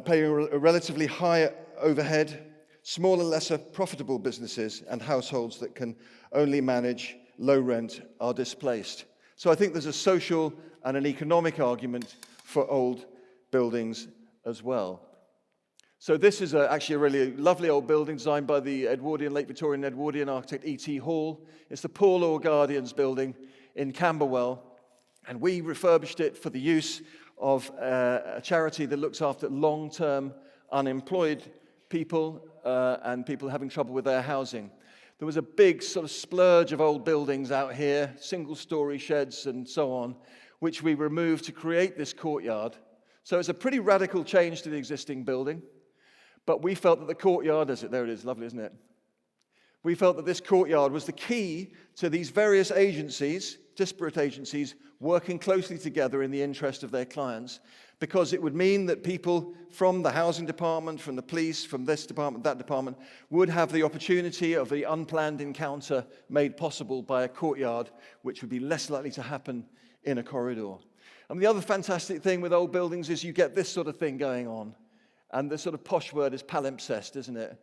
paying a relatively high overhead, smaller, lesser profitable businesses and households that can only manage low rent are displaced. So I think there's a social and an economic argument for old buildings as well. So this is actually a really lovely old building designed by the late Victorian Edwardian architect E.T. Hall. It's the Poor Law Guardians building in Camberwell, and we refurbished it for the use of a charity that looks after long-term unemployed people and people having trouble with their housing. There was a big sort of splurge of old buildings out here, single-story sheds and so on, which we removed to create this courtyard. So it's a pretty radical change to the existing building, but we felt that the courtyard, there it is, lovely, isn't it? We felt that this courtyard was the key to these various agencies, disparate agencies, working closely together in the interest of their clients, because it would mean that people from the housing department, from the police, from this department, that department, would have the opportunity of the unplanned encounter made possible by a courtyard, which would be less likely to happen in a corridor. And the other fantastic thing with old buildings is you get this sort of thing going on. And the sort of posh word is palimpsest, isn't it?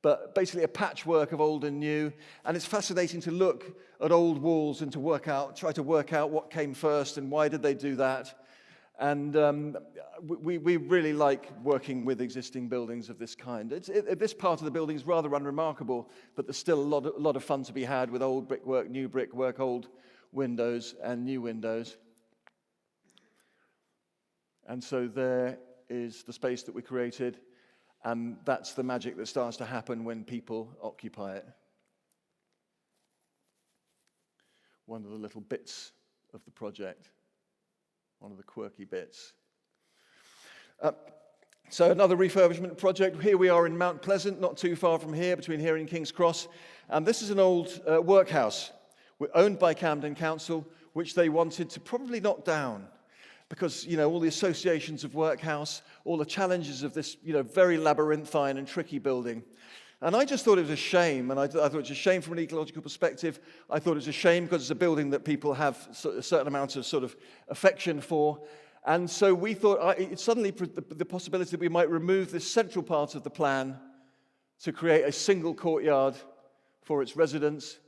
But basically a patchwork of old and new. And it's fascinating to look at old walls and to try to work out what came first and why did they do that. And we really like working with existing buildings of this kind. This part of the building is rather unremarkable, but there's still a lot of fun to be had with old brickwork, new brickwork, old windows and new windows. And so there is the space that we created, and that's the magic that starts to happen when people occupy it. One of the little bits of the project, one of the quirky bits. So another refurbishment project. Here we are in Mount Pleasant, not too far from here, between here and King's Cross. And this is an old workhouse owned by Camden Council, which they wanted to probably knock down. because, all the associations of workhouse, all the challenges of this, very labyrinthine and tricky building. And I just thought it was a shame, and I thought it was a shame from an ecological perspective. I thought it was a shame because it's a building that people have a certain amount of sort of affection for. And so we thought suddenly the possibility that we might remove this central part of the plan to create a single courtyard for its residents,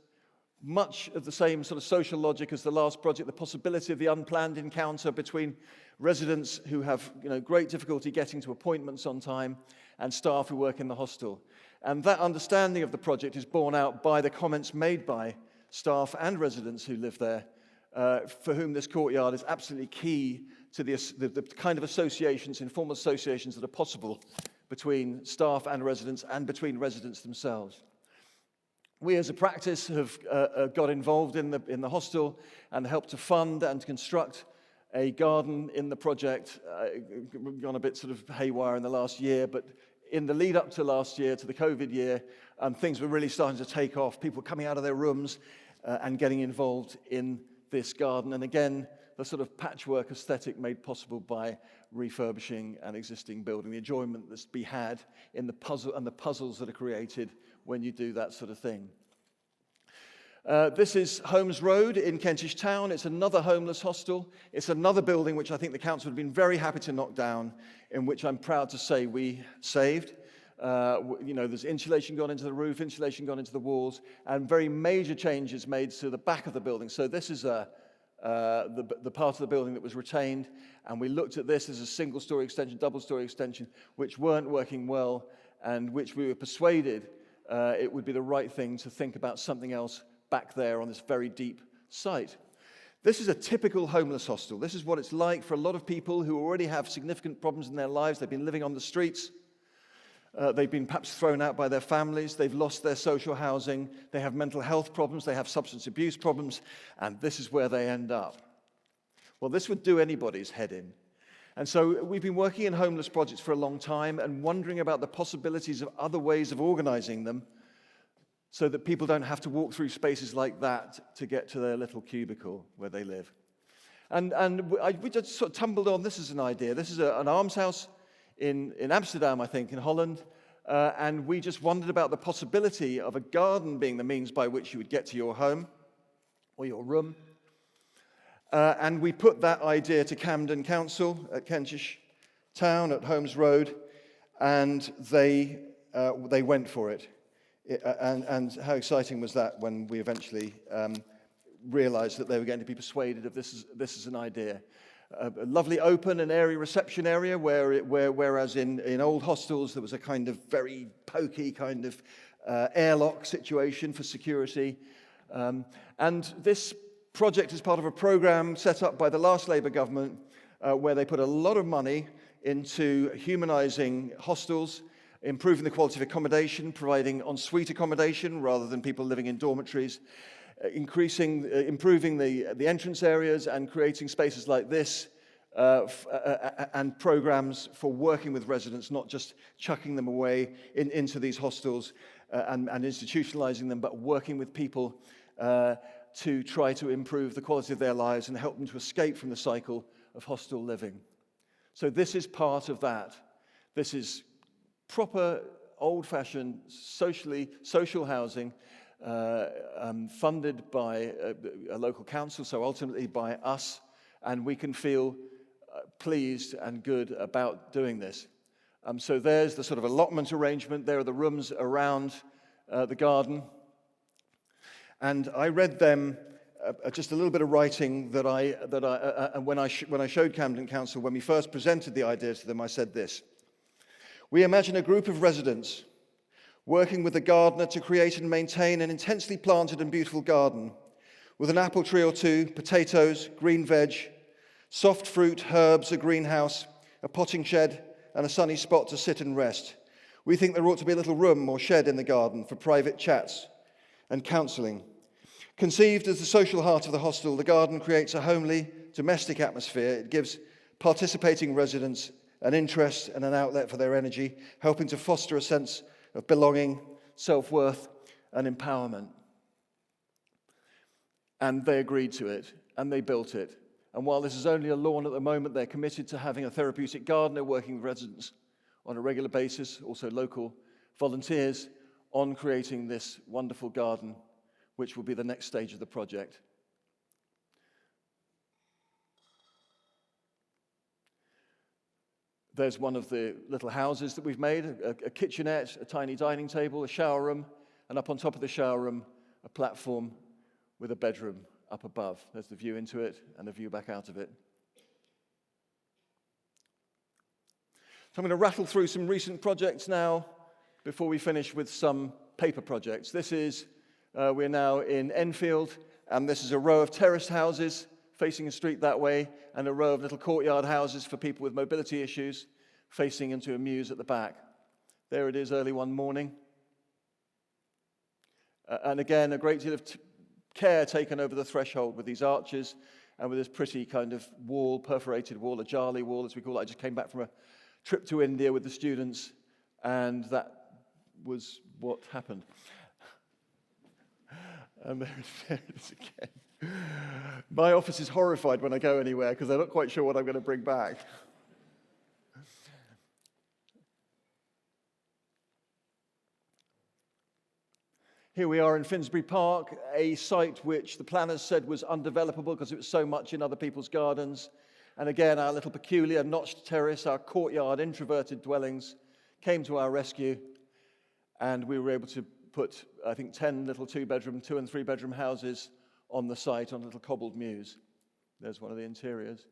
much of the same sort of social logic as the last project, the possibility of the unplanned encounter between residents who have great difficulty getting to appointments on time and staff who work in the hostel. And that understanding of the project is borne out by the comments made by staff and residents who live there, for whom this courtyard is absolutely key to the kind of associations, informal associations that are possible between staff and between residents themselves. We as a practice have got involved in the hostel and helped to fund and to construct a garden in the project. Gone a bit sort of haywire in the last year, but in the lead up to last year, to the COVID year, things were really starting to take off. People coming out of their rooms and getting involved in this garden. And again, the sort of patchwork aesthetic made possible by refurbishing an existing building, the enjoyment that's to be had in the puzzle and the puzzles that are created when you do that sort of thing. This is Holmes Road in Kentish Town. It's another homeless hostel. It's another building which I think the council would have been very happy to knock down, in which I'm proud to say we saved. There's insulation gone into the roof, insulation gone into the walls, and very major changes made to the back of the building. So this is the part of the building that was retained, and we looked at this as a single-story extension, double-story extension, which weren't working well, and which we were persuaded it would be the right thing to think about something else back there on this very deep site. This is a typical homeless hostel. This is what it's like for a lot of people who already have significant problems in their lives. They've been living on the streets. They've been perhaps thrown out by their families. They've lost their social housing. They have mental health problems. They have substance abuse problems. And this is where they end up. Well, this would do anybody's head in. And so we've been working in homeless projects for a long time and wondering about the possibilities of other ways of organizing them so that people don't have to walk through spaces like that to get to their little cubicle where they live. And we just sort of tumbled on this as an idea. This is an almshouse in Amsterdam, I think, in Holland. And we just wondered about the possibility of a garden being the means by which you would get to your home or your room. And we put that idea to Camden Council at Kentish Town at Holmes Road, and they went for it. And how exciting was that when we eventually realized that they were going to be persuaded of this is an idea. A lovely open and airy reception area whereas in old hostels there was a kind of very pokey kind of airlock situation for security. And this project is part of a program set up by the last Labour government where they put a lot of money into humanizing hostels, improving the quality of accommodation, providing ensuite accommodation rather than people living in dormitories, improving the entrance areas and creating spaces like this and programs for working with residents, not just chucking them away into these hostels and institutionalizing them, but working with people to try to improve the quality of their lives and help them to escape from the cycle of hostel living. So this is part of that. This is proper, old-fashioned, social housing funded by a local council, so ultimately by us, and we can feel pleased and good about doing this. So there's the sort of allotment arrangement. There are the rooms around the garden. And I read them just a little bit of writing that when I showed Camden Council, when we first presented the idea to them, I said this: "We imagine a group of residents working with a gardener to create and maintain an intensely planted and beautiful garden with an apple tree or two, potatoes, green veg, soft fruit, herbs, a greenhouse, a potting shed, and a sunny spot to sit and rest. We think there ought to be a little room or shed in the garden for private chats and counselling. Conceived as the social heart of the hostel, the garden creates a homely, domestic atmosphere. It gives participating residents an interest and an outlet for their energy, helping to foster a sense of belonging, self-worth, and empowerment." And they agreed to it, and they built it. And while this is only a lawn at the moment, they're committed to having a therapeutic gardener working with residents on a regular basis, also local volunteers, on creating this wonderful garden, which will be the next stage of the project. There's one of the little houses that we've made, a kitchenette, a tiny dining table, a shower room, and up on top of the shower room, a platform with a bedroom up above. There's the view into it and a view back out of it. So I'm going to rattle through some recent projects now before we finish with some paper projects. This is, we're now in Enfield, and this is a row of terraced houses facing a street that way, and a row of little courtyard houses for people with mobility issues facing into a mews at the back. There it is early one morning. And again, a great deal of care taken over the threshold with these arches and with this pretty kind of wall, perforated wall, a jali wall as we call it. I just came back from a trip to India with the students, and that was what happened. And there it is again. My office is horrified when I go anywhere because they're not quite sure what I'm going to bring back. Here we are in Finsbury Park, a site which the planners said was undevelopable because it was so much in other people's gardens. And again, our little peculiar notched terrace, our courtyard, introverted dwellings, came to our rescue. And we were able to put, I think, 10 little 2-bedroom, 2- and 3-bedroom houses on the site on little cobbled mews. There's one of the interiors.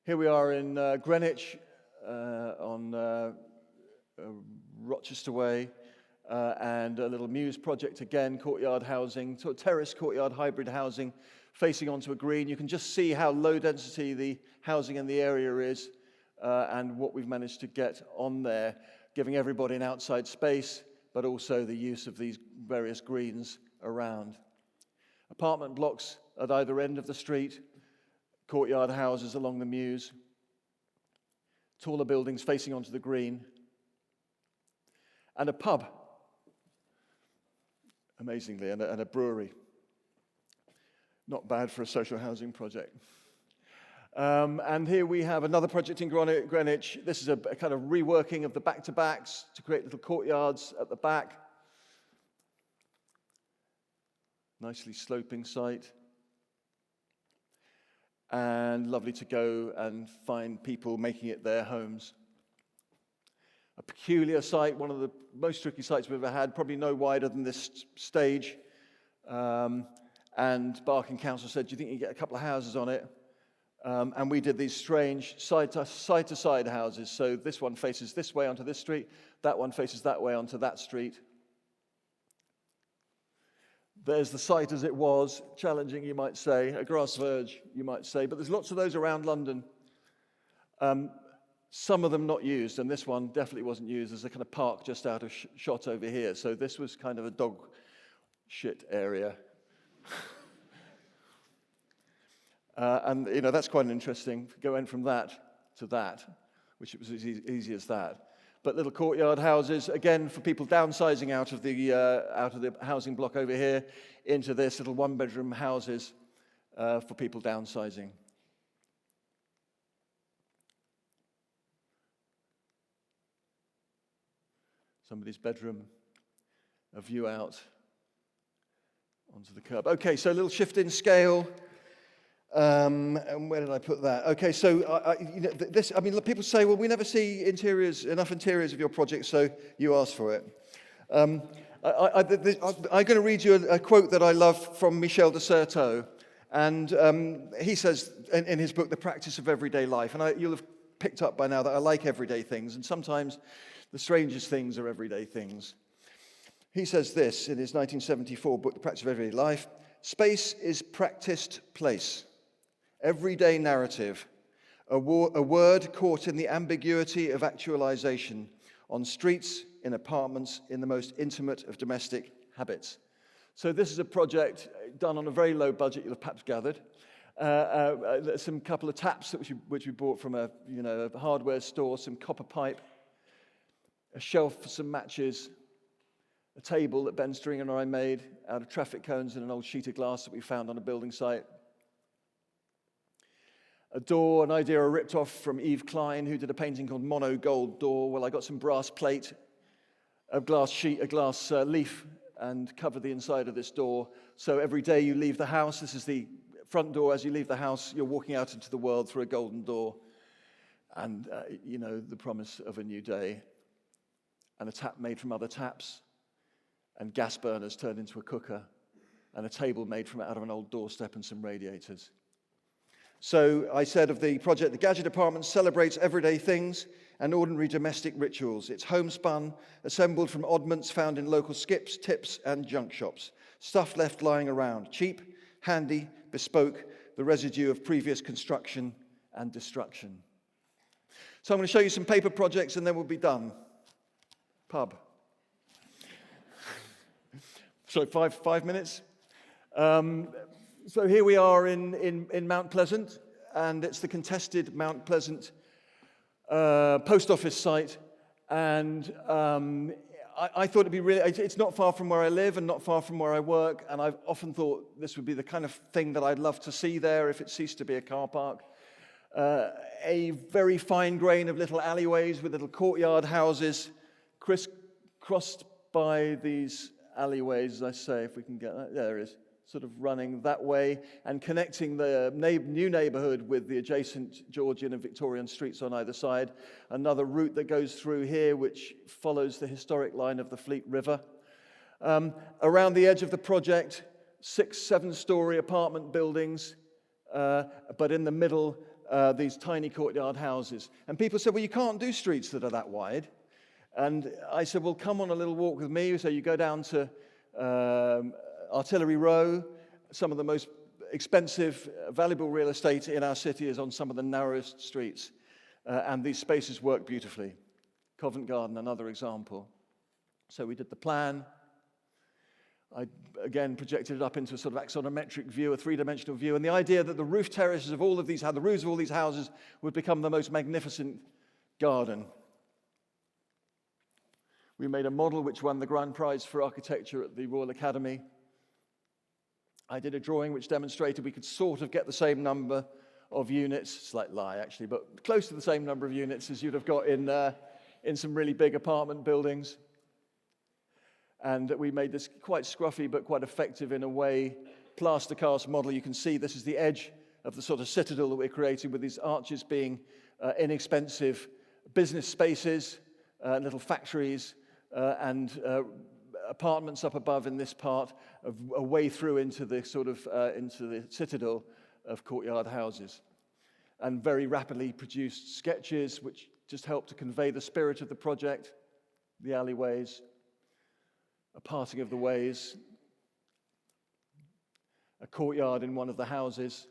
Here we are in Greenwich on Rochester Way. And a little mews project again, courtyard housing, sort of terrace courtyard hybrid housing facing onto a green. You can just see how low density the housing in the area is and what we've managed to get on there, giving everybody an outside space, but also the use of these various greens around. Apartment blocks at either end of the street, courtyard houses along the mews, taller buildings facing onto the green, and a pub, amazingly, and a brewery. Not bad for a social housing project. And here we have another project in Greenwich. This is a kind of reworking of the back-to-backs to create little courtyards at the back. Nicely sloping site. And lovely to go and find people making it their homes. A peculiar site, one of the most tricky sites we've ever had, probably no wider than this stage. And Barbican Council said, do you think you can get a couple of houses on it? And we did these strange side-to-side houses. So this one faces this way onto this street, that one faces that way onto that street. There's the site as it was, challenging, you might say, a grass verge, you might say, but there's lots of those around London. Some of them not used, and this one definitely wasn't used. There's a kind of park just out of shot over here. So this was kind of a dog shit area. And, you know, that's quite interesting, going from that to that, which it was as easy as that. But little courtyard houses, again, for people downsizing out of the housing block over here into this little 1-bedroom houses for people downsizing. Somebody's bedroom, a view out onto the curb. Okay, so a little shift in scale. And where did I put that? Okay, so people say, well, we never see enough interiors of your project, so you asked for it. I'm going to read you a quote that I love from Michel de Certeau, and he says in his book, The Practice of Everyday Life, and you'll have picked up by now that I like everyday things, and sometimes the strangest things are everyday things. He says this in his 1974 book, The Practice of Everyday Life: space is practiced place, everyday narrative, a word caught in the ambiguity of actualization, on streets, in apartments, in the most intimate of domestic habits. So this is a project done on a very low budget, you'll have perhaps gathered. Some couple of taps which we bought from a hardware store, some copper pipe, a shelf for some matches, a table that Ben Stringer and I made out of traffic cones and an old sheet of glass that we found on a building site. a door, an idea I ripped off from Yves Klein, who did a painting called Mono Gold Door. Well, I got some brass plate, a glass leaf, and covered the inside of this door. So every day you leave the house, this is the front door. As you leave the house, you're walking out into the world through a golden door. And, the promise of a new day. And a tap made from other taps, and gas burners turned into a cooker, and a table made out of an old doorstep and some radiators. So I said of the project, the gadget apartment celebrates everyday things and ordinary domestic rituals. It's homespun, assembled from oddments found in local skips, tips, and junk shops. Stuff left lying around. Cheap, handy, bespoke, the residue of previous construction and destruction. So I'm going to show you some paper projects and then we'll be done. Pub. So 5 minutes. So here we are in Mount Pleasant, and it's the contested Mount Pleasant post office site. And I thought it'd be really, it's not far from where I live and not far from where I work, and I've often thought this would be the kind of thing that I'd love to see there if it ceased to be a car park. A very fine grain of little alleyways with little courtyard houses, crisscrossed by these alleyways, as I say, if we can get that. There it is, sort of running that way and connecting the new neighborhood with the adjacent Georgian and Victorian streets on either side. Another route that goes through here, which follows the historic line of the Fleet River. Around the edge of the project, 6-7-story apartment buildings, but in the middle, these tiny courtyard houses. And people said, well, you can't do streets that are that wide. And I said, well, come on a little walk with me. So you go down to Artillery Row. Some of the most expensive, valuable real estate in our city is on some of the narrowest streets. And these spaces work beautifully. Covent Garden, another example. So we did the plan. I, again, projected it up into a sort of axonometric view, a three-dimensional view, and the idea that the roof terraces of all of these, the roofs of all these houses would become the most magnificent garden. We made a model which won the grand prize for architecture at the Royal Academy. I did a drawing which demonstrated we could sort of get the same number of units, slight lie actually, but close to the same number of units as you'd have got in some really big apartment buildings. And we made this quite scruffy but quite effective in a way plaster cast model. You can see this is the edge of the sort of citadel that we're creating, with these arches being inexpensive business spaces, little factories, and apartments up above in this part, a way through into the sort of into the citadel of courtyard houses. And very rapidly produced sketches which just help to convey the spirit of the project, the alleyways, a parting of the ways, a courtyard in one of the houses,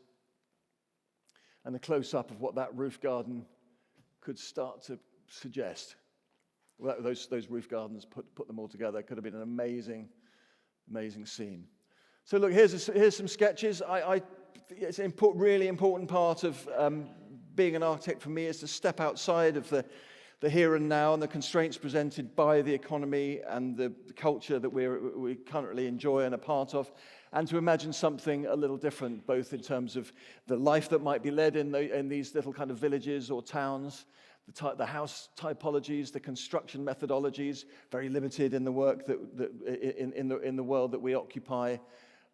and a close-up of what that roof garden could start to suggest. Well, those roof gardens, put them all together, could have been an amazing, amazing scene. So look, here's some sketches. It's a really important part of being an architect for me is to step outside of the here and now and the constraints presented by the economy and the culture that we currently enjoy and are part of, and to imagine something a little different, both in terms of the life that might be led in these little kind of villages or towns, the house typologies, the construction methodologies, very limited in the work in the world that we occupy.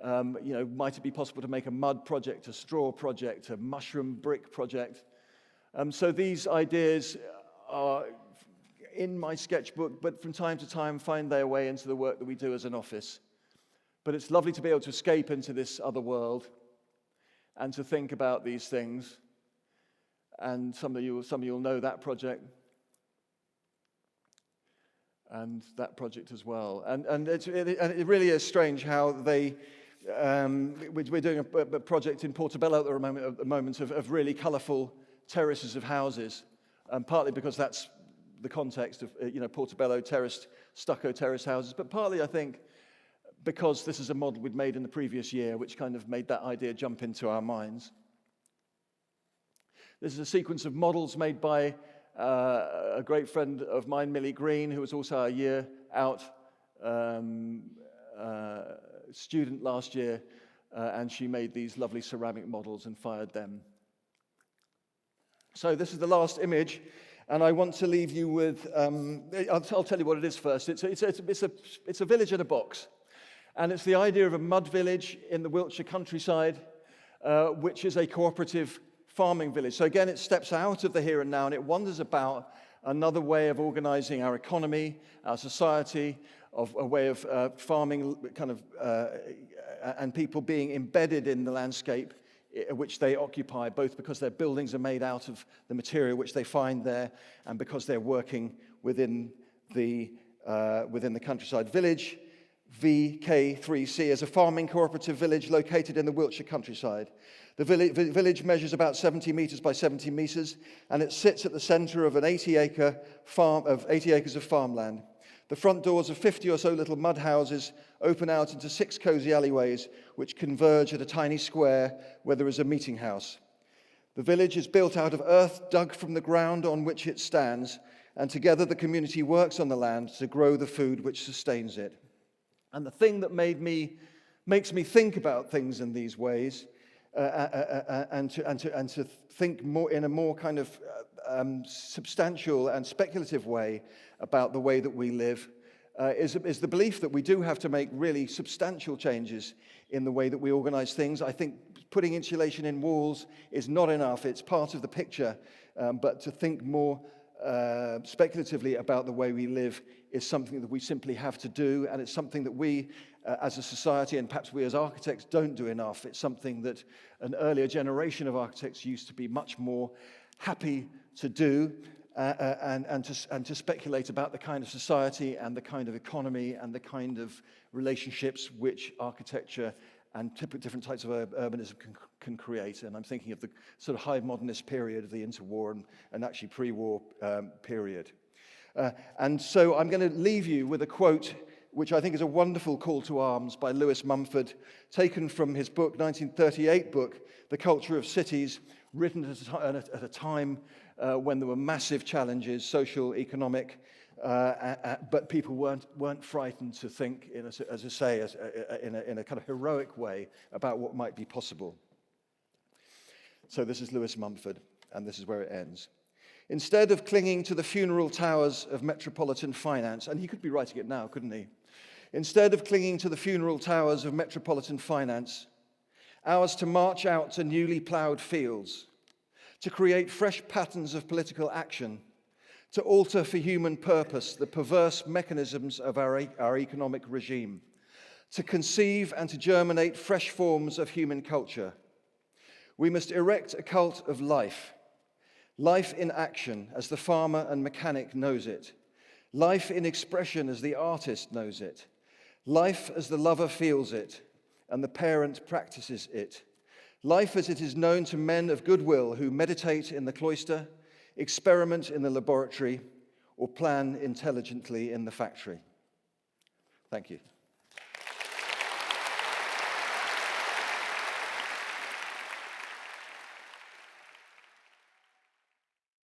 Might it be possible to make a mud project, a straw project, a mushroom brick project? So these ideas are in my sketchbook, but from time to time find their way into the work that we do as an office. But it's lovely to be able to escape into this other world and to think about these things. And some of you will know that project, and that project as well. And it really is strange how they. We're doing a project in Portobello at the moment of really colourful terraces of houses. Partly because that's the context of Portobello terraced, stucco terrace houses, but partly I think because this is a model we'd made in the previous year, which kind of made that idea jump into our minds. This is a sequence of models made by a great friend of mine, Millie Green, who was also a year out student last year, and she made these lovely ceramic models and fired them. So this is the last image, and I want to leave you with, I'll tell you what it is first. It's a village in a box, and it's the idea of a mud village in the Wiltshire countryside, which is a cooperative farming village. So again, it steps out of the here and now, and it wonders about another way of organizing our economy, our society, of a way of farming and people being embedded in the landscape which they occupy, both because their buildings are made out of the material which they find there and because they're working within the countryside. Village VK3C is a farming cooperative village located in the Wiltshire countryside. The village measures about 70 metres by 70 metres, and it sits at the centre of an 80 acres of farmland. The front doors of 50 or so little mud houses open out into 6 cosy alleyways which converge at a tiny square where there is a meeting house. The village is built out of earth dug from the ground on which it stands, and together the community works on the land to grow the food which sustains it. And the thing that makes me think about things in these ways and to think more in a more kind of substantial and speculative way about the way that we live is the belief that we do have to make really substantial changes in the way that we organize things. I think putting insulation in walls is not enough. It's part of the picture, but to think more speculatively about the way we live is something that we simply have to do, and it's something that we as a society, and perhaps we as architects, don't do enough. It's something that an earlier generation of architects used to be much more happy to do, and to speculate about the kind of society and the kind of economy and the kind of relationships which architecture and different types of urbanism can create. And I'm thinking of the sort of high modernist period of the interwar and actually pre-war period. And so I'm going to leave you with a quote which I think is a wonderful call to arms by Lewis Mumford, taken from his book, 1938 book, The Culture of Cities, written at a time when there were massive challenges, social, economic, but people weren't frightened to think, in a kind of heroic way about what might be possible. So this is Lewis Mumford, and this is where it ends. Instead of clinging to the funeral towers of metropolitan finance, and he could be writing it now, couldn't he? Instead of clinging to the funeral towers of metropolitan finance, ours to march out to newly ploughed fields, to create fresh patterns of political action, to alter for human purpose the perverse mechanisms of our economic regime, to conceive and to germinate fresh forms of human culture. We must erect a cult of life, life in action as the farmer and mechanic knows it, life in expression as the artist knows it, life as the lover feels it and the parent practices it, life as it is known to men of goodwill who meditate in the cloister, experiment in the laboratory, or plan intelligently in the factory. Thank you.